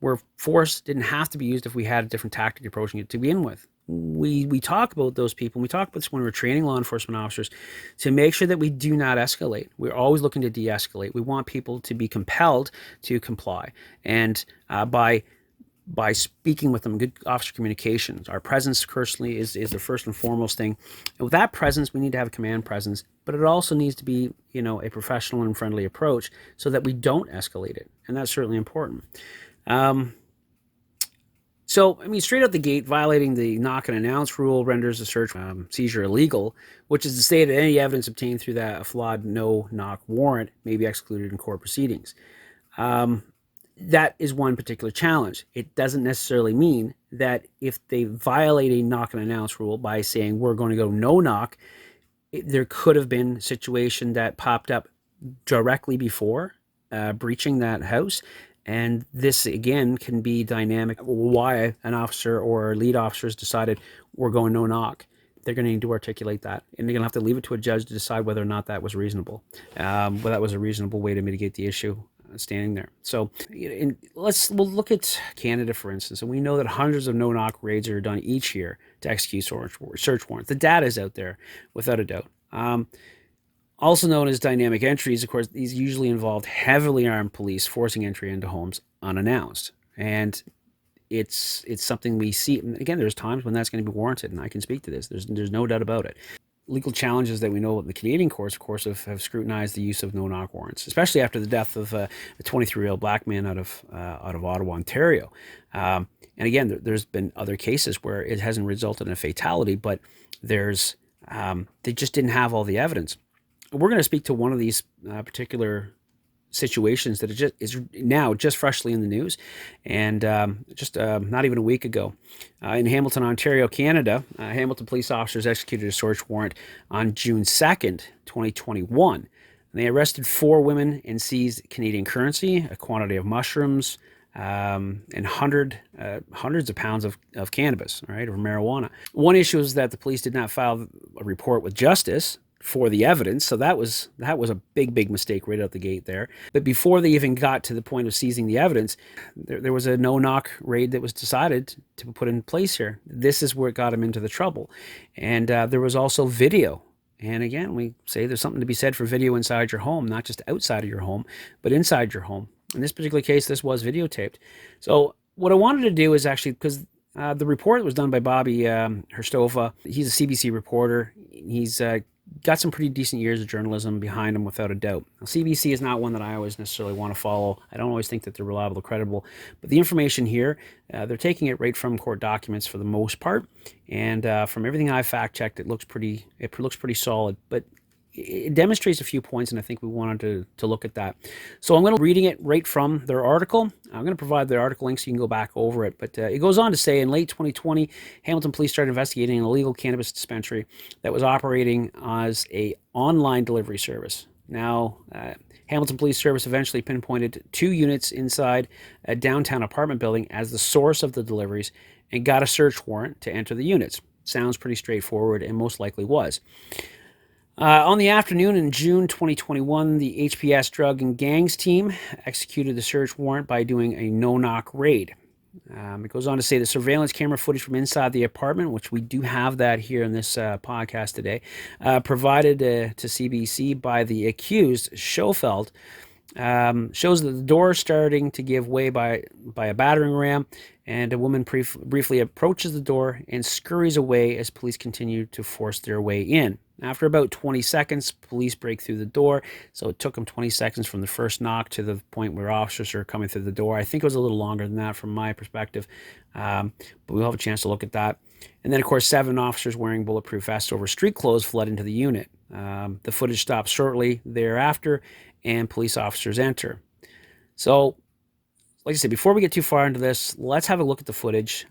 Where force didn't have to be used if we had a different tactic approaching it to begin with. We talk about those people, and we talk about this when we're training law enforcement officers to make sure that we do not escalate. We're always looking to de-escalate. We want people to be compelled to comply. And by speaking with them, good officer communications, our presence personally is the first and foremost thing. And with that presence, we need to have a command presence, but it also needs to be, a professional and friendly approach so that we don't escalate it. And that's certainly important. So, straight out the gate, violating the knock and announce rule renders the search seizure illegal, which is to say that any evidence obtained through that flawed no-knock warrant may be excluded in court proceedings. That is one particular challenge. It doesn't necessarily mean that if they violate a knock and announce rule by saying we're going to go no knock, there could have been a situation that popped up directly before breaching that house. And this, again, can be dynamic. Why an officer or lead officer has decided we're going no knock. They're going to need to articulate that. And they're going to have to leave it to a judge to decide whether or not that was reasonable. Whether that was a reasonable way to mitigate the issue standing there. So we'll look at Canada, for instance, and we know that hundreds of no-knock raids are done each year to execute search warrants. The data is out there, without a doubt. Also known as dynamic entries, of course, these usually involved heavily armed police forcing entry into homes unannounced. And it's something we see. And again, there's times when that's going to be warranted, and I can speak to this. There's no doubt about it. Legal challenges that we know in the Canadian courts, of course, have scrutinized the use of no-knock warrants, especially after the death of a 23-year-old black man out of Ottawa, Ontario. And again, there's been other cases where it hasn't resulted in a fatality, but they just didn't have all the evidence. We're going to speak to one of these particular situations that is now just freshly in the news, and not even a week ago, in Hamilton, Ontario, Canada, Hamilton police officers executed a search warrant on June 2nd, 2021. And they arrested 4 women and seized Canadian currency, a quantity of mushrooms, and hundreds of pounds of cannabis, right, or marijuana. One issue is that the police did not file a report with justice for the evidence, so that was a big mistake right out the gate there. But before they even got to the point of seizing the evidence, there was a no-knock raid that was decided to put in place here. This is where it got them into the trouble. And there was also video. And again, we say there's something to be said for video inside your home, not just outside of your home, but inside your home. In this particular case, this was videotaped. So what I wanted to do is actually, because the report was done by Bobby Herstova. He's a CBC reporter. He's got some pretty decent years of journalism behind him, without a doubt. Now, CBC is not one that I always necessarily want to follow. I don't always think that they're reliable or credible. But the information here, they're taking it right from court documents for the most part. And from everything I've fact-checked, it looks pretty solid. But it demonstrates a few points, and I think we wanted to look at that. So I'm going to be reading it right from their article. I'm going to provide the article link so you can go back over it. But it goes on to say, in late 2020, Hamilton police started investigating an illegal cannabis dispensary that was operating as a online delivery service. Now, Hamilton Police Service eventually pinpointed 2 units inside a downtown apartment building as the source of the deliveries and got a search warrant to enter the units. Sounds pretty straightforward, and most likely was. On the afternoon in June 2021, the HPS Drug and Gangs team executed the search warrant by doing a no-knock raid. It goes on to say the surveillance camera footage from inside the apartment, which we do have that here in this podcast today, provided to CBC by the accused, Schofield, shows that the door is starting to give way by a battering ram, and a woman briefly approaches the door and scurries away as police continue to force their way in. After about 20 seconds, police break through the door. So it took them 20 seconds from the first knock to the point where officers are coming through the door. I think it was a little longer than that from my perspective, but we'll have a chance to look at that. And then, of course, 7 officers wearing bulletproof vests over street clothes fled into the unit. The footage stops shortly thereafter, and police officers enter. So, like I said, before we get too far into this, let's have a look at the footage.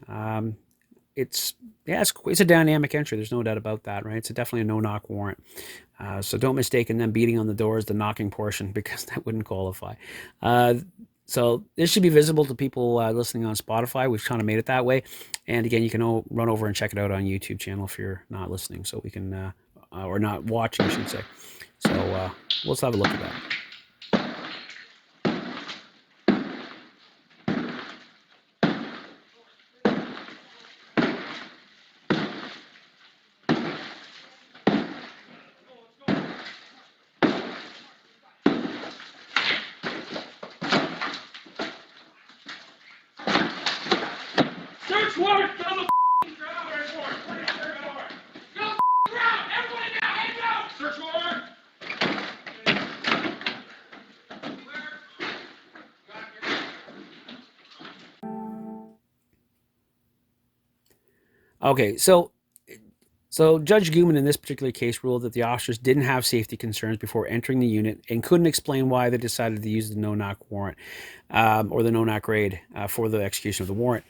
It's a dynamic entry. There's no doubt about that, right? It's definitely a no-knock warrant. So don't mistake them beating on the door as the knocking portion, because that wouldn't qualify. So this should be visible to people listening on Spotify. We've kind of made it that way. And again, you can run over and check it out on YouTube channel if you're not listening, so we can, or not watching, I should say. So let's have a look at that. Search warrant! Go the ground, search warrant! Go the ground! Everybody now, hang down! Search warrant! Okay, so Judge Guman in this particular case ruled that the officers didn't have safety concerns before entering the unit and couldn't explain why they decided to use the no-knock warrant or the no-knock raid for the execution of the warrant.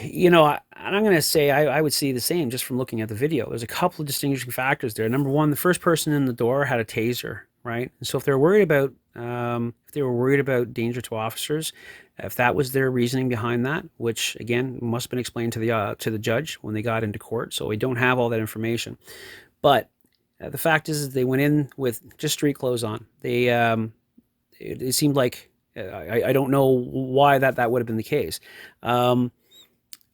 And I'm going to say I would see the same just from looking at the video. There's a couple of distinguishing factors there. Number one, the first person in the door had a taser, right? And so if they're worried about danger to officers, if that was their reasoning behind that, which again must have been explained to the judge when they got into court, so we don't have all that information. But the fact is they went in with just street clothes on. They it seemed like I don't know why that would have been the case.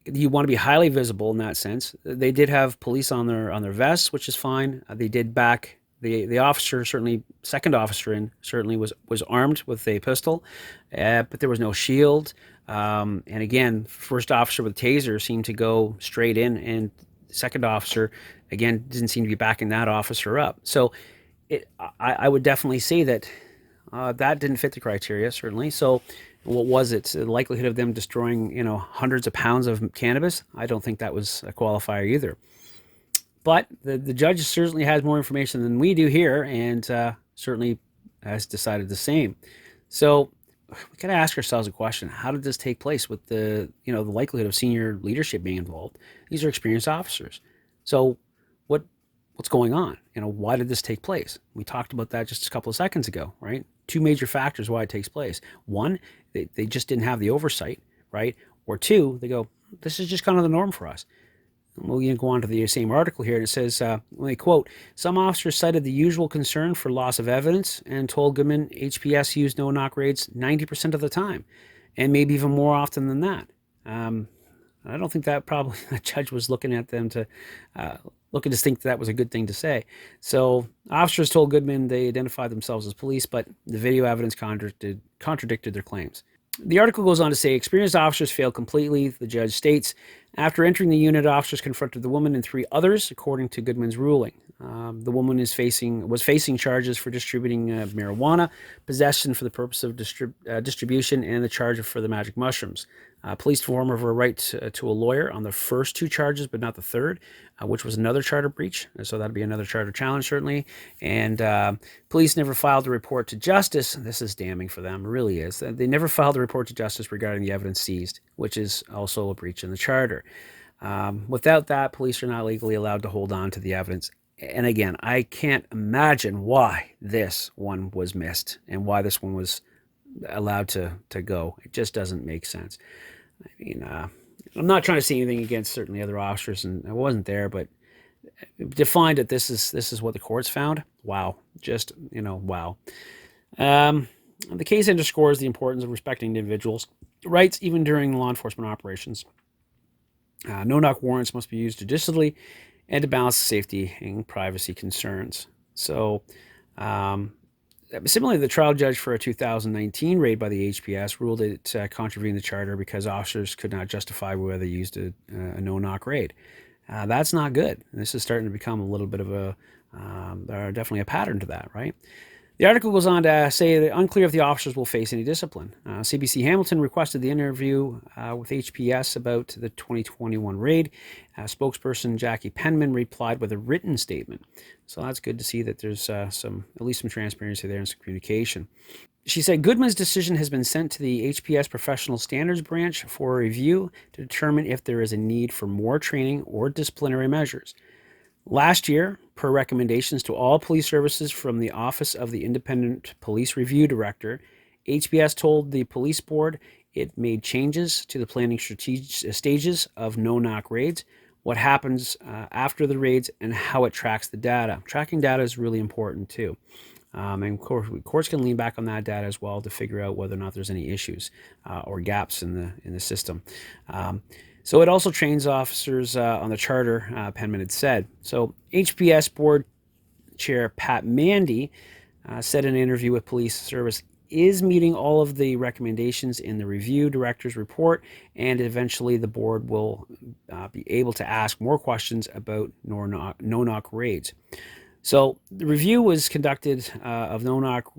You want to be highly visible in that sense. They did have police on their vests, which is fine. They did back the officer, certainly second officer in, certainly was armed with a pistol, but there was no shield. And again, first officer with a taser seemed to go straight in, and second officer again didn't seem to be backing that officer up. So I would definitely say that that didn't fit the criteria, certainly. So what was it? The likelihood of them destroying, hundreds of pounds of cannabis? I don't think that was a qualifier either. But the judge certainly has more information than we do here, and certainly has decided the same. So we got to ask ourselves a question: how did this take place with the likelihood of senior leadership being involved? These are experienced officers. So what's going on? Why did this take place? We talked about that just a couple of seconds ago, right? 2 major factors why it takes place. 1, they just didn't have the oversight, right? Or 2, they go, this is just kind of the norm for us. And we'll go on to the same article here, and it says, when they quote, some officers cited the usual concern for loss of evidence and told Goodman HPS used no-knock raids 90% of the time, and maybe even more often than that. I don't think that probably the judge was looking at them to looking to think that was a good thing to say. So officers told Goodman they identified themselves as police, but the video evidence contradicted their claims. The article goes on to say experienced officers failed completely. The judge states, after entering the unit, officers confronted the woman and 3 others, according to Goodman's ruling. The woman was facing charges for distributing marijuana, possession for the purpose of distribution, and the charge for the magic mushrooms. Police informed her of her right to a lawyer on the first 2 charges, but not the third, which was another charter breach. So that'd be another charter challenge, certainly. And police never filed a report to justice. This is damning for them, it really is. They never filed a report to justice regarding the evidence seized, which is also a breach in the charter. Without that, police are not legally allowed to hold on to the evidence. And again, I can't imagine why this one was missed and why this one was allowed to go. It just doesn't make sense. I mean, I'm not trying to say anything against certainly other officers, and I wasn't there, but to find that this is what the courts found, wow, just wow. The case underscores the importance of respecting individuals' rights even during law enforcement operations. No-knock warrants must be used judiciously and to balance safety and privacy concerns. So Similarly, the trial judge for a 2019 raid by the HPS ruled it contravened the charter because officers could not justify whether they used a no-knock raid. That's not good. This is starting to become a little bit of definitely a pattern to that, right? The article goes on to say that unclear if the officers will face any discipline. CBC Hamilton requested the interview with HPS about the 2021 raid. Spokesperson Jackie Penman replied with a written statement. So that's good to see that there's at least some transparency there and some communication. She said Goodman's decision has been sent to the HPS Professional Standards Branch for review to determine if there is a need for more training or disciplinary measures. Last year, per recommendations to all police services from the Office of the Independent Police Review Director, HPS told the police board it made changes to the planning stages of no-knock raids, what happens after the raids, and how it tracks the data. Tracking data is really important too. And courts can lean back on that data as well to figure out whether or not there's any issues or gaps in the system. So it also trains officers on the charter, Penman had said. So HPS Board Chair Pat Mandy said in an interview with Police Service is meeting all of the recommendations in the review director's report, and eventually the board will be able to ask more questions about no-knock raids. So the review was conducted of no-knock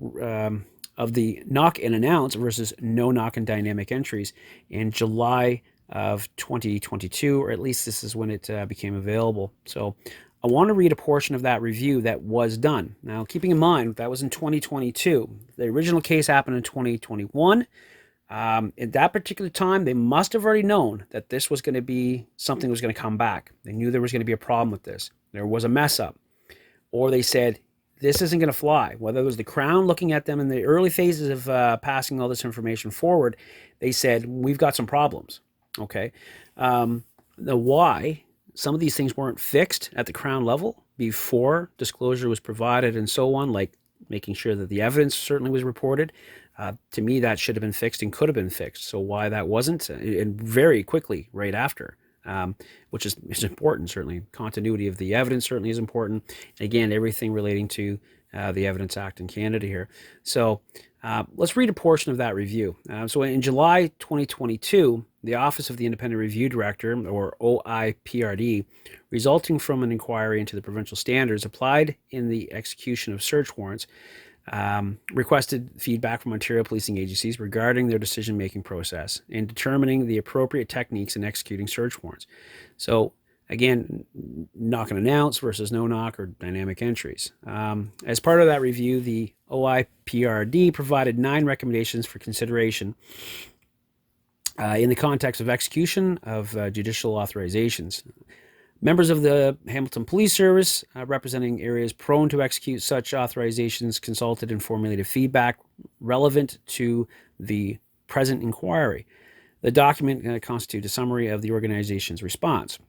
of the knock and announce versus no-knock and dynamic entries in July of 2022, or at least this is when it became available. So I want to read a portion of that review that was done. Now, keeping in mind, that was in 2022. The original case happened in 2021. At that particular time, they must have already known that this was going to be something was going to come back. They knew there was going to be a problem with this. There was a mess up. Or they said, this isn't going to fly. Whether it was the Crown looking at them in the early phases of passing all this information forward, they said, we've got some problems. Okay. The why some of these things weren't fixed at the Crown level before disclosure was provided and so on, like making sure that the evidence certainly was reported. To me, that should have been fixed and could have been fixed. So why that wasn't, and very quickly right after, which is important, certainly. Continuity of the evidence certainly is important. Again, everything relating to the Evidence Act in Canada here. So let's read a portion of that review. So in July 2022, the Office of the Independent Review Director, or OIPRD, resulting from an inquiry into the provincial standards applied in the execution of search warrants, requested feedback from Ontario policing agencies regarding their decision-making process in determining the appropriate techniques in executing search warrants. So again, knock and announce versus no knock or dynamic entries. As part of that review, the OIPRD provided 9 recommendations for consideration in the context of execution of judicial authorizations. Members of the Hamilton Police Service, representing areas prone to execute such authorizations, consulted and formulated feedback relevant to the present inquiry. The document constitutes a summary of the organization's response.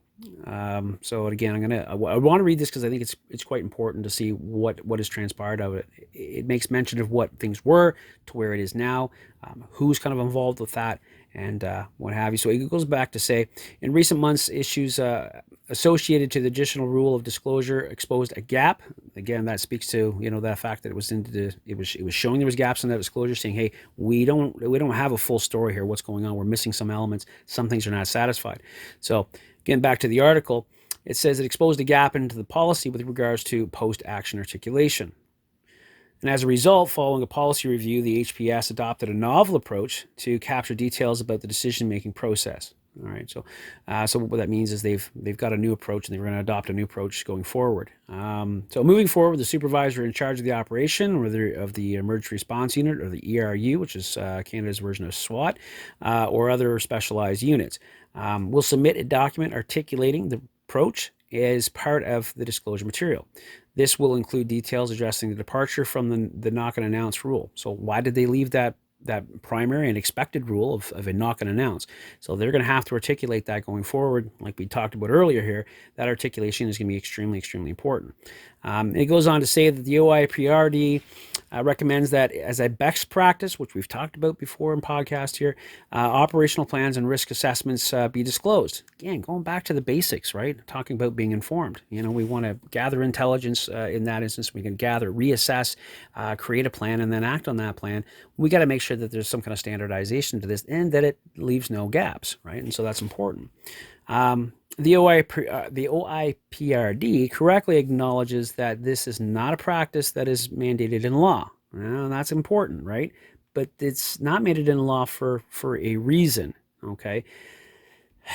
So again, I want to read this because I think it's quite important to see what has transpired of it. It makes mention of what things were to where it is now, who's kind of involved with that, and what have you. So it goes back to say, in recent months, issues associated to the additional rule of disclosure exposed a gap. Again, that speaks to that fact that it was showing there was gaps in that disclosure, saying, hey, we don't have a full story here. What's going on? We're missing some elements. Some things are not satisfied. So again, back to the article, it says it exposed a gap into the policy with regards to post-action articulation. And as a result, following a policy review, the HPS adopted a novel approach to capture details about the decision-making process. All right, so what that means is they've got a new approach, and they're going to adopt a new approach going forward. So moving forward, the supervisor in charge of the operation, or of the Emergency Response Unit, or the ERU, which is Canada's version of SWAT, or other specialized units, will submit a document articulating the approach as part of the disclosure material. This will include details addressing the departure from the knock and announce rule. So why did they leave that that primary and expected rule of a knock and announce. So they're going to have to articulate that going forward, like we talked about earlier here. That articulation is going to be extremely, extremely important. It goes on to say that the OIPRD recommends that as a best practice, which we've talked about before in podcast here, operational plans and risk assessments be disclosed. Again, going back to the basics, right? Talking about being informed. We want to gather intelligence in that instance. We can gather, reassess, create a plan, and then act on that plan. We got to make sure that there's some kind of standardization to this and that it leaves no gaps, right? And so that's important. The OIPRD correctly acknowledges that this is not a practice that is mandated in law. Well, that's important, right? But it's not mandated in law for a reason, okay?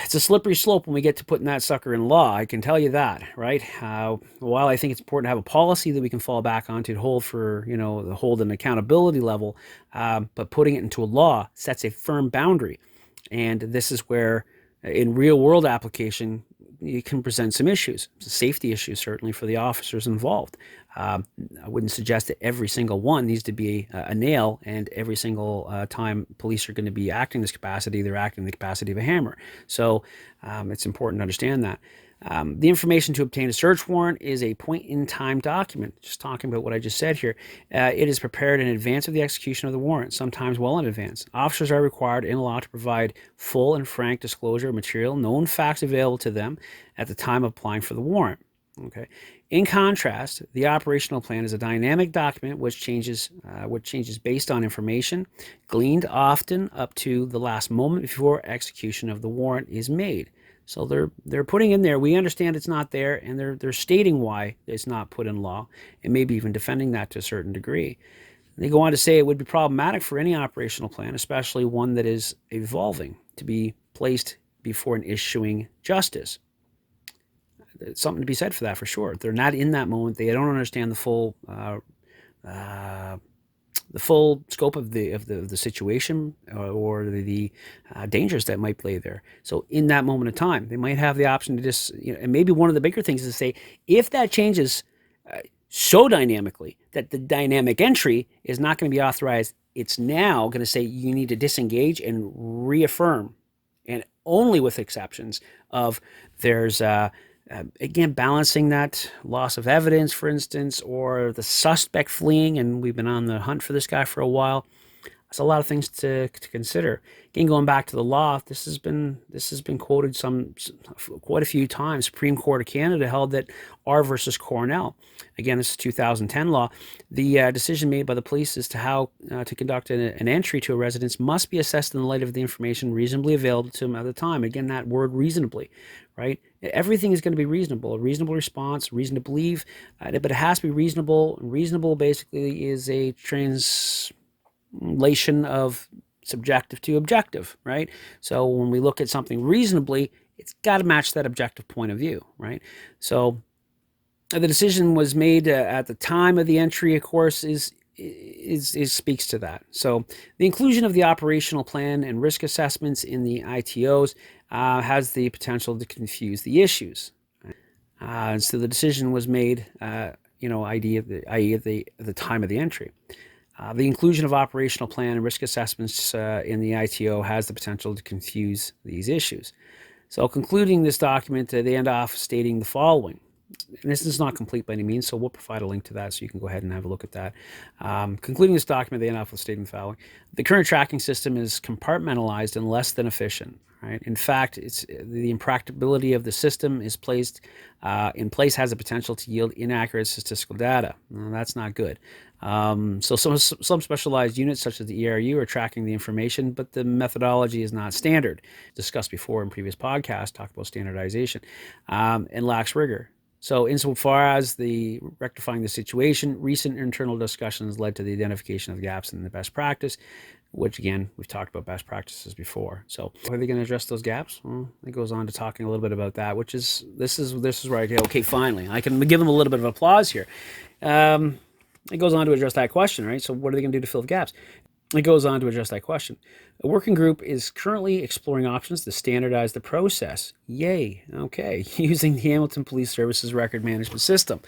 It's a slippery slope when we get to putting that sucker in law, I can tell you that, right? While I think it's important to have a policy that we can fall back on to hold for, the hold an accountability level, but putting it into a law sets a firm boundary. And this is where, in real world application, you can present some issues, safety issues certainly for the officers involved. I wouldn't suggest that every single one needs to be a nail, and every single time police are going to be acting in this capacity, they're acting in the capacity of a hammer. So it's important to understand that. The information to obtain a search warrant is a point-in-time document. Just talking about what I just said here. It is prepared in advance of the execution of the warrant, sometimes well in advance. Officers are required in law to provide full and frank disclosure of material, known facts available to them at the time of applying for the warrant. Okay. In contrast, the operational plan is a dynamic document which changes based on information gleaned often up to the last moment before execution of the warrant is made. So they're putting in there, we understand it's not there, and they're stating why it's not put in law, and maybe even defending that to a certain degree. They go on to say it would be problematic for any operational plan, especially one that is evolving, to be placed before an issuing justice. There's something to be said for that, for sure. They're not in that moment. They don't understand the full scope of the situation or the dangers that might play there. So in that moment of time, they might have the option to just, and maybe one of the bigger things is to say, if that changes so dynamically that the dynamic entry is not going to be authorized, it's now going to say you need to disengage and reaffirm, and only with exceptions of there's again, balancing that loss of evidence, for instance, or the suspect fleeing, and we've been on the hunt for this guy for a while. There's a lot of things to consider. Again, going back to the law, this has been quoted quite a few times. Supreme Court of Canada held that R versus Cornell. Again, this is 2010 law. The decision made by the police as to how to conduct an entry to a residence must be assessed in the light of the information reasonably available to them at the time. Again, that word reasonably, right? Everything is going to be reasonable. A reasonable response, reason to believe, but it has to be reasonable. Reasonable basically is a translation of subjective to objective, right? So when we look at something reasonably, it's got to match that objective point of view, right? So the decision was made at the time of the entry, of course, is speaks to that. So the inclusion of the operational plan and risk assessments in the ITOs has the potential to confuse the issues. So the decision was made, i.e. at the time of the entry. The inclusion of operational plan and risk assessments in the ITO has the potential to confuse these issues. So concluding this document, they end off stating the following. And this is not complete by any means, so we'll provide a link to that so you can go ahead and have a look at that. Concluding this document, they end off with stating the following. The current tracking system is compartmentalized and less than efficient. Right? In fact, the impracticability of the system is placed in place has the potential to yield inaccurate statistical data. Well, that's not good. So some specialized units, such as the ERU, are tracking the information, but the methodology is not standard. Discussed before in previous podcasts, talked about standardization, and lacks rigor. So insofar as the rectifying the situation, recent internal discussions led to the identification of gaps in the best practice, which again, we've talked about best practices before. So how are they going to address those gaps? Well, it goes on to talking a little bit about that, which is, this is where I go, okay, finally, I can give them a little bit of applause here. It goes on to address that question, right? So what are they going to do to fill the gaps? It goes on to address that question. A working group is currently exploring options to standardize the process. Yay. Okay. Using the Hamilton Police Services record management system.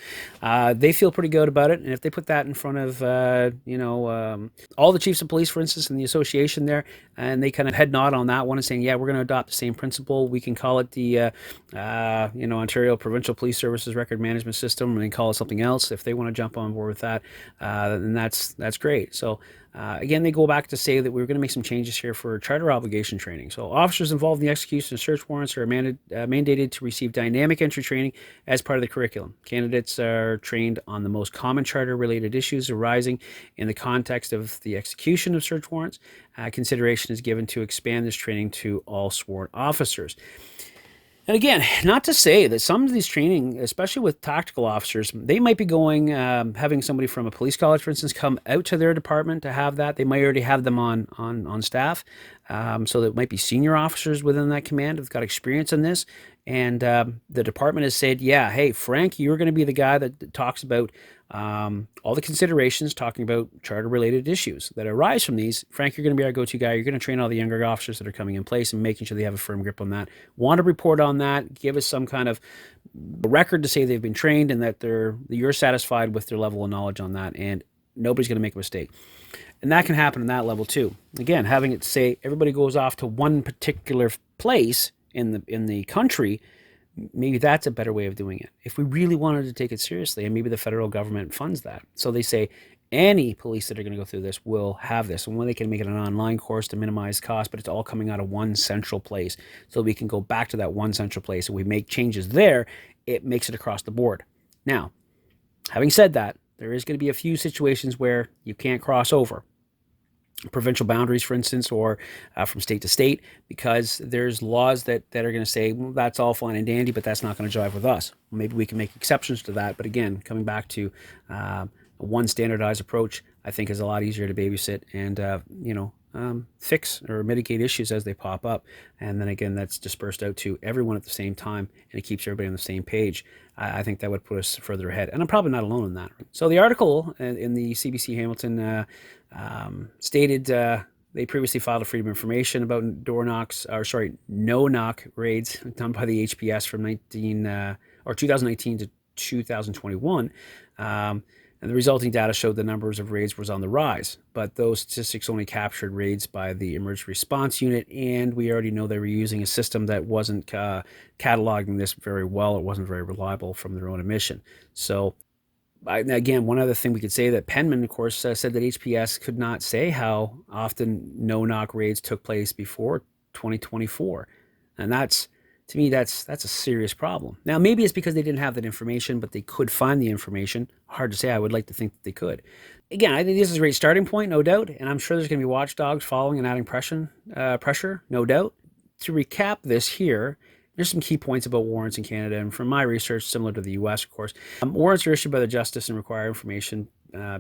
They feel pretty good about it. And if they put that in front of, all the chiefs of police, for instance, in the association there, and they kind of head nod on that one and saying, yeah, we're going to adopt the same principle. We can call it the, Ontario Provincial Police Services record management system, and they call it something else. If they want to jump on board with that, then that's great. So, again, they go back to say that we're going to make some changes here for charter obligation training. So officers involved in the execution of search warrants are mandated to receive dynamic entry training as part of the curriculum. Candidates are trained on the most common charter-related issues arising in the context of the execution of search warrants. Consideration is given to expand this training to all sworn officers. And again, not to say that some of these training, especially with tactical officers, they might be going, having somebody from a police college, for instance, come out to their department to have that. They might already have them on staff. So that might be senior officers within that command who've got experience in this. And the department has said, yeah, hey, Frank, you're going to be the guy that talks about all the considerations, talking about charter-related issues that arise from these. Frank, you're going to be our go-to guy. You're going to train all the younger officers that are coming in place and making sure they have a firm grip on that. Want to report on that, give us some kind of record to say they've been trained and that you're satisfied with their level of knowledge on that, and nobody's going to make a mistake. And that can happen in that level too. Again, having it say everybody goes off to one particular place in the country, maybe that's a better way of doing it. If we really wanted to take it seriously, and maybe the federal government funds that. So they say any police that are going to go through this will have this. And when they can make it an online course to minimize cost, but it's all coming out of one central place. So we can go back to that one central place and we make changes there, it makes it across the board. Now, having said that, there is going to be a few situations where you can't cross over provincial boundaries, for instance, or from state to state, because there's laws that are going to say, well, that's all fine and dandy, but that's not going to jive with us. Maybe we can make exceptions to that. But again, coming back to one standardized approach, I think is a lot easier to babysit and, fix or mitigate issues as they pop up. And then again, that's dispersed out to everyone at the same time, and it keeps everybody on the same page. I think that would put us further ahead. And I'm probably not alone in that. So the article in the CBC Hamilton stated they previously filed a freedom of information about no-knock raids done by the HPS from 2019 to 2021. And the resulting data showed the numbers of raids was on the rise, but those statistics only captured raids by the Emergency Response Unit, and we already know they were using a system that wasn't cataloging this very well. It wasn't very reliable from their own admission. So, again, one other thing we could say that Penman, of course, said that HPS could not say how often no-knock raids took place before 2024, and to me, that's a serious problem. Now, maybe it's because they didn't have that information, but they could find the information. Hard to say. I would like to think that they could. Again, I think this is a great starting point, no doubt, and I'm sure there's going to be watchdogs following and adding pressure, no doubt. To recap this here, there's some key points about warrants in Canada, and from my research, similar to the U.S., of course, warrants are issued by the justice and require information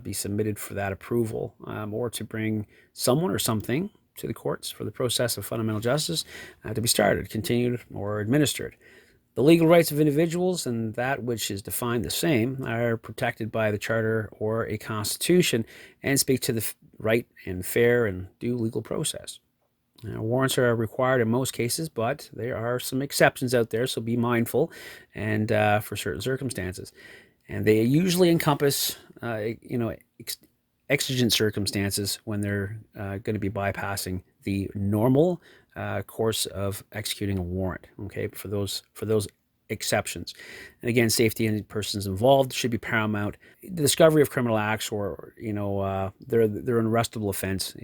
be submitted for that approval, or to bring someone or something to the courts for the process of fundamental justice to be started, continued, or administered. The legal rights of individuals, and that which is defined the same, are protected by the Charter or a Constitution and speak to the right and fair and due legal process. Now, warrants are required in most cases, but there are some exceptions out there, so be mindful and for certain circumstances. And they usually encompass, exigent circumstances when they're going to be bypassing the normal course of executing a warrant. Okay, for those exceptions, and again, safety and persons involved should be paramount. The discovery of criminal acts, or they're an arrestable offense,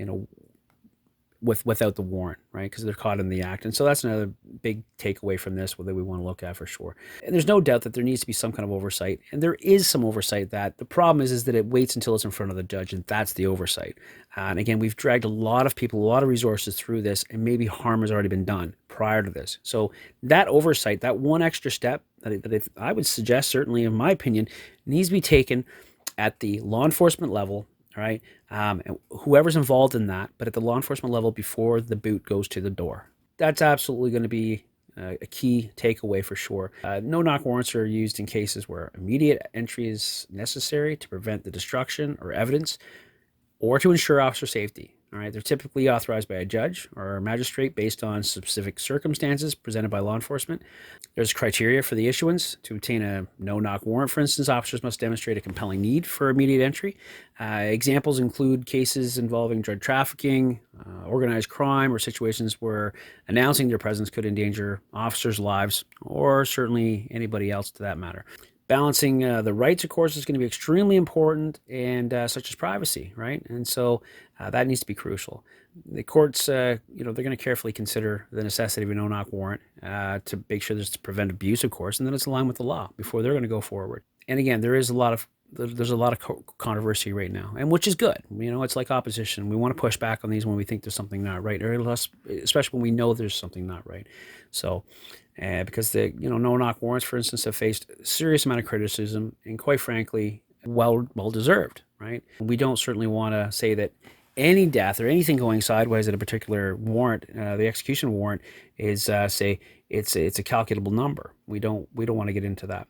without the warrant, right? Because they're caught in the act. And so that's another big takeaway from this that we want to look at for sure. And there's no doubt that there needs to be some kind of oversight. And there is some oversight. That the problem is that it waits until it's in front of the judge, and that's the oversight. And again, we've dragged a lot of people, a lot of resources through this, and maybe harm has already been done prior to this. So that oversight, that one extra step that I would suggest, certainly in my opinion, needs to be taken at the law enforcement level. All right, whoever's involved in that, but at the law enforcement level before the boot goes to the door. That's absolutely going to be a key takeaway for sure. No-knock warrants are used in cases where immediate entry is necessary to prevent the destruction or evidence, or to ensure officer safety. All right, they're typically authorized by a judge or a magistrate based on specific circumstances presented by law enforcement. There's criteria for the issuance. To obtain a no-knock warrant, for instance, officers must demonstrate a compelling need for immediate entry. Examples include cases involving drug trafficking, organized crime, or situations where announcing their presence could endanger officers' lives, or certainly anybody else to that matter. Balancing the rights, of course, is going to be extremely important, and such as privacy, right? And so that needs to be crucial. The courts, they're going to carefully consider the necessity of a no-knock warrant to make sure there's to prevent abuse, of course, and then it's aligned with the law before they're going to go forward. And again, there's a lot of controversy right now, and which is good. It's like opposition. We want to push back on these when we think there's something not right, or less, especially when we know there's something not right. So, because the no-knock warrants, for instance, have faced a serious amount of criticism, and quite frankly, well deserved. Right? We don't certainly want to say that any death or anything going sideways at a particular warrant, the execution warrant, is say it's a calculable number. We don't want to get into that.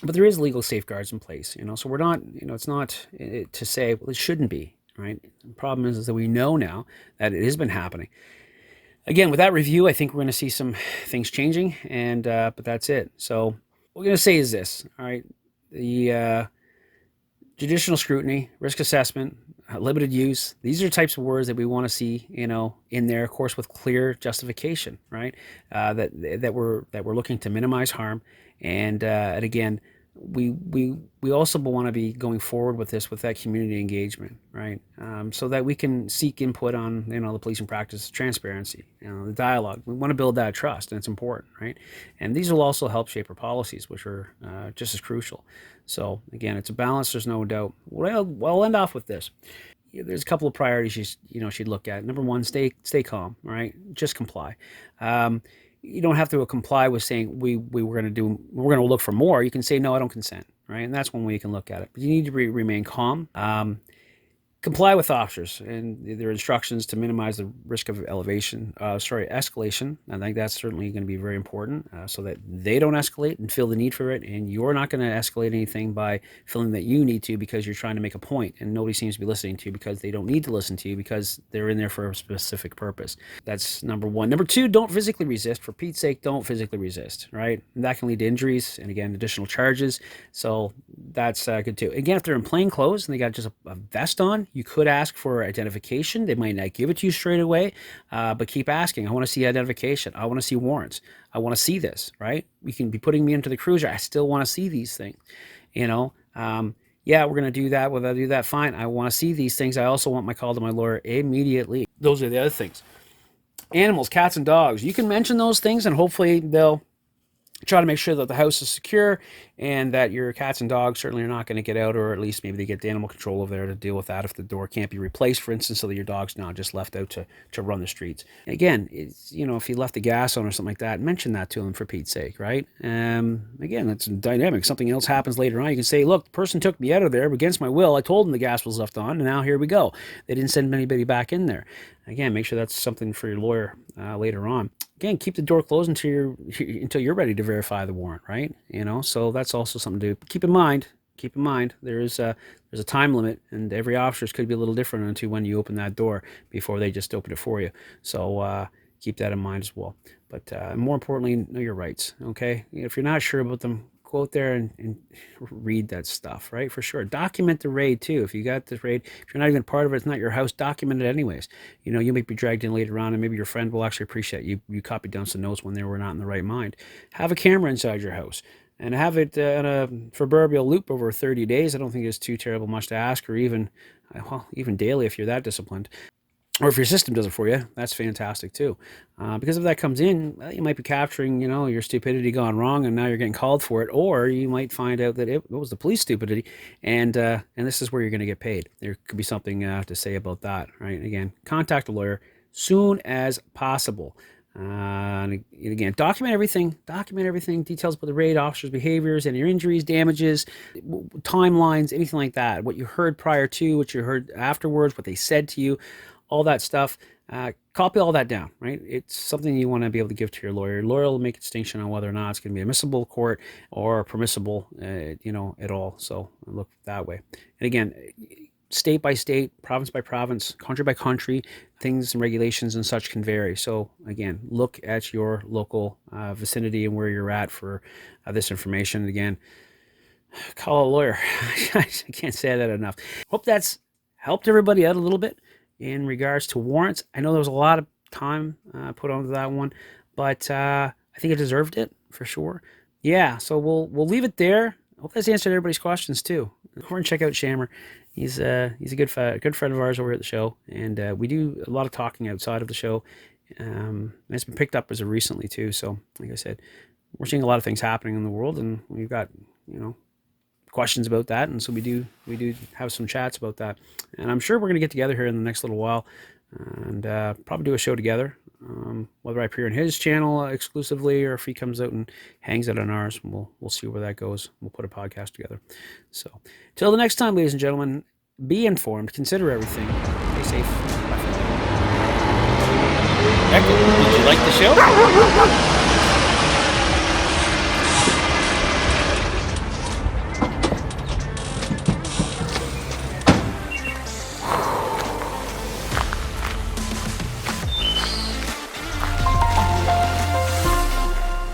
But there is legal safeguards in place, so we're not, it's not to say, well, it shouldn't be, right? The problem is that we know now that it has been happening. Again, with that review, I think we're going to see some things changing, and but that's it. So what we're going to say is this, all right? The judicial scrutiny, risk assessment, limited use, these are types of words that we want to see, in there, of course, with clear justification, right? That we're looking to minimize harm, and again, we also want to be going forward with this, with that community engagement, right? So that we can seek input on, the policing practice, transparency, the dialogue. We want to build that trust, and it's important, right? And these will also help shape our policies, which are just as crucial. So again, it's a balance. There's no doubt. Well, I'll end off with this. There's a couple of priorities she'd look at. Number one, stay calm. All right, just comply. You don't have to comply with saying we're going to look for more. You can say no, I don't consent. Right, and that's one way you can look at it. But you need to remain calm. Comply with officers and their instructions to minimize the risk of escalation. I think that's certainly going to be very important, so that they don't escalate and feel the need for it, and you're not going to escalate anything by feeling that you need to because you're trying to make a point, and nobody seems to be listening to you because they don't need to listen to you because they're in there for a specific purpose. That's number one. Number two, don't physically resist. For Pete's sake, don't physically resist, right? And that can lead to injuries and, again, additional charges. So that's good too. Again, if they're in plain clothes and they got just a vest on, you could ask for identification. They might not give it to you straight away, but keep asking. I want to see identification. I want to see warrants. I want to see this, right? You can be putting me into the cruiser. I still want to see these things, yeah, we're going to do that. Will I do that? Fine. I want to see these things. I also want my call to my lawyer immediately. Those are the other things. Animals, cats and dogs. You can mention those things, and hopefully they'll try to make sure that the house is secure and that your cats and dogs certainly are not going to get out, or at least maybe they get the animal control over there to deal with that if the door can't be replaced, for instance, so that your dog's not just left out to run the streets. Again, it's, if you left the gas on or something like that, mention that to them for Pete's sake, right? Again, that's dynamic. Something else happens later on. You can say, look, the person took me out of there against my will. I told them the gas was left on, and now here we go. They didn't send anybody back in there. Again, make sure that's something for your lawyer later on. Again, keep the door closed until you're ready to verify the warrant, right? So that's also something to keep in mind. Keep in mind there's a time limit, and every officer's could be a little different until when you open that door before they just open it for you. So keep that in mind as well. But more importantly, know your rights. Okay, if you're not sure about them, go out there and read that stuff, right? For sure. Document the raid too. If you got this raid, if you're not even part of it, it's not your house, document it anyways. You might be dragged in later on, and maybe your friend will actually appreciate you copied down some notes when they were not in the right mind. Have a camera inside your house, and have it in a proverbial loop over 30 days. I don't think it's too terrible much to ask, or even daily if you're that disciplined. Or if your system does it for you, that's fantastic too. Because if that comes in, you might be capturing, your stupidity gone wrong, and now you're getting called for it. Or you might find out that it was the police stupidity, and this is where you're going to get paid. There could be something to say about that, right? Again, contact a lawyer soon as possible. And again, document everything. Details about the raid, officers' behaviors, any injuries, damages, timelines, anything like that. What you heard prior to, what you heard afterwards, what they said to you. All that stuff, copy all that down, right? It's something you want to be able to give to your lawyer. Your lawyer will make a distinction on whether or not it's going to be admissible court or permissible, at all. So look that way. And again, state by state, province by province, country by country, things and regulations and such can vary. So again, look at your local vicinity and where you're at for this information. Again, call a lawyer. I can't say that enough. Hope that's helped everybody out a little bit in regards to warrants. I know there was a lot of time put onto that one, but I think it deserved it for sure. Yeah, so we'll leave it there. I hope that's answered everybody's questions too. Go and check out Shammer. He's a good friend of ours over at the show, and we do a lot of talking outside of the show. And it's been picked up as of recently too. So, like I said, we're seeing a lot of things happening in the world, and we've got questions about that, and so we do have some chats about that. And I'm sure we're going to get together here in the next little while, and probably do a show together. Whether I appear on his channel exclusively or if he comes out and hangs out on ours, we'll see where that goes. We'll put a podcast together. So, till the next time, ladies and gentlemen, be informed, consider everything, stay safe. Bye for now. Echo, did you like the show?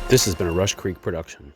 This has been a Rush Creek production.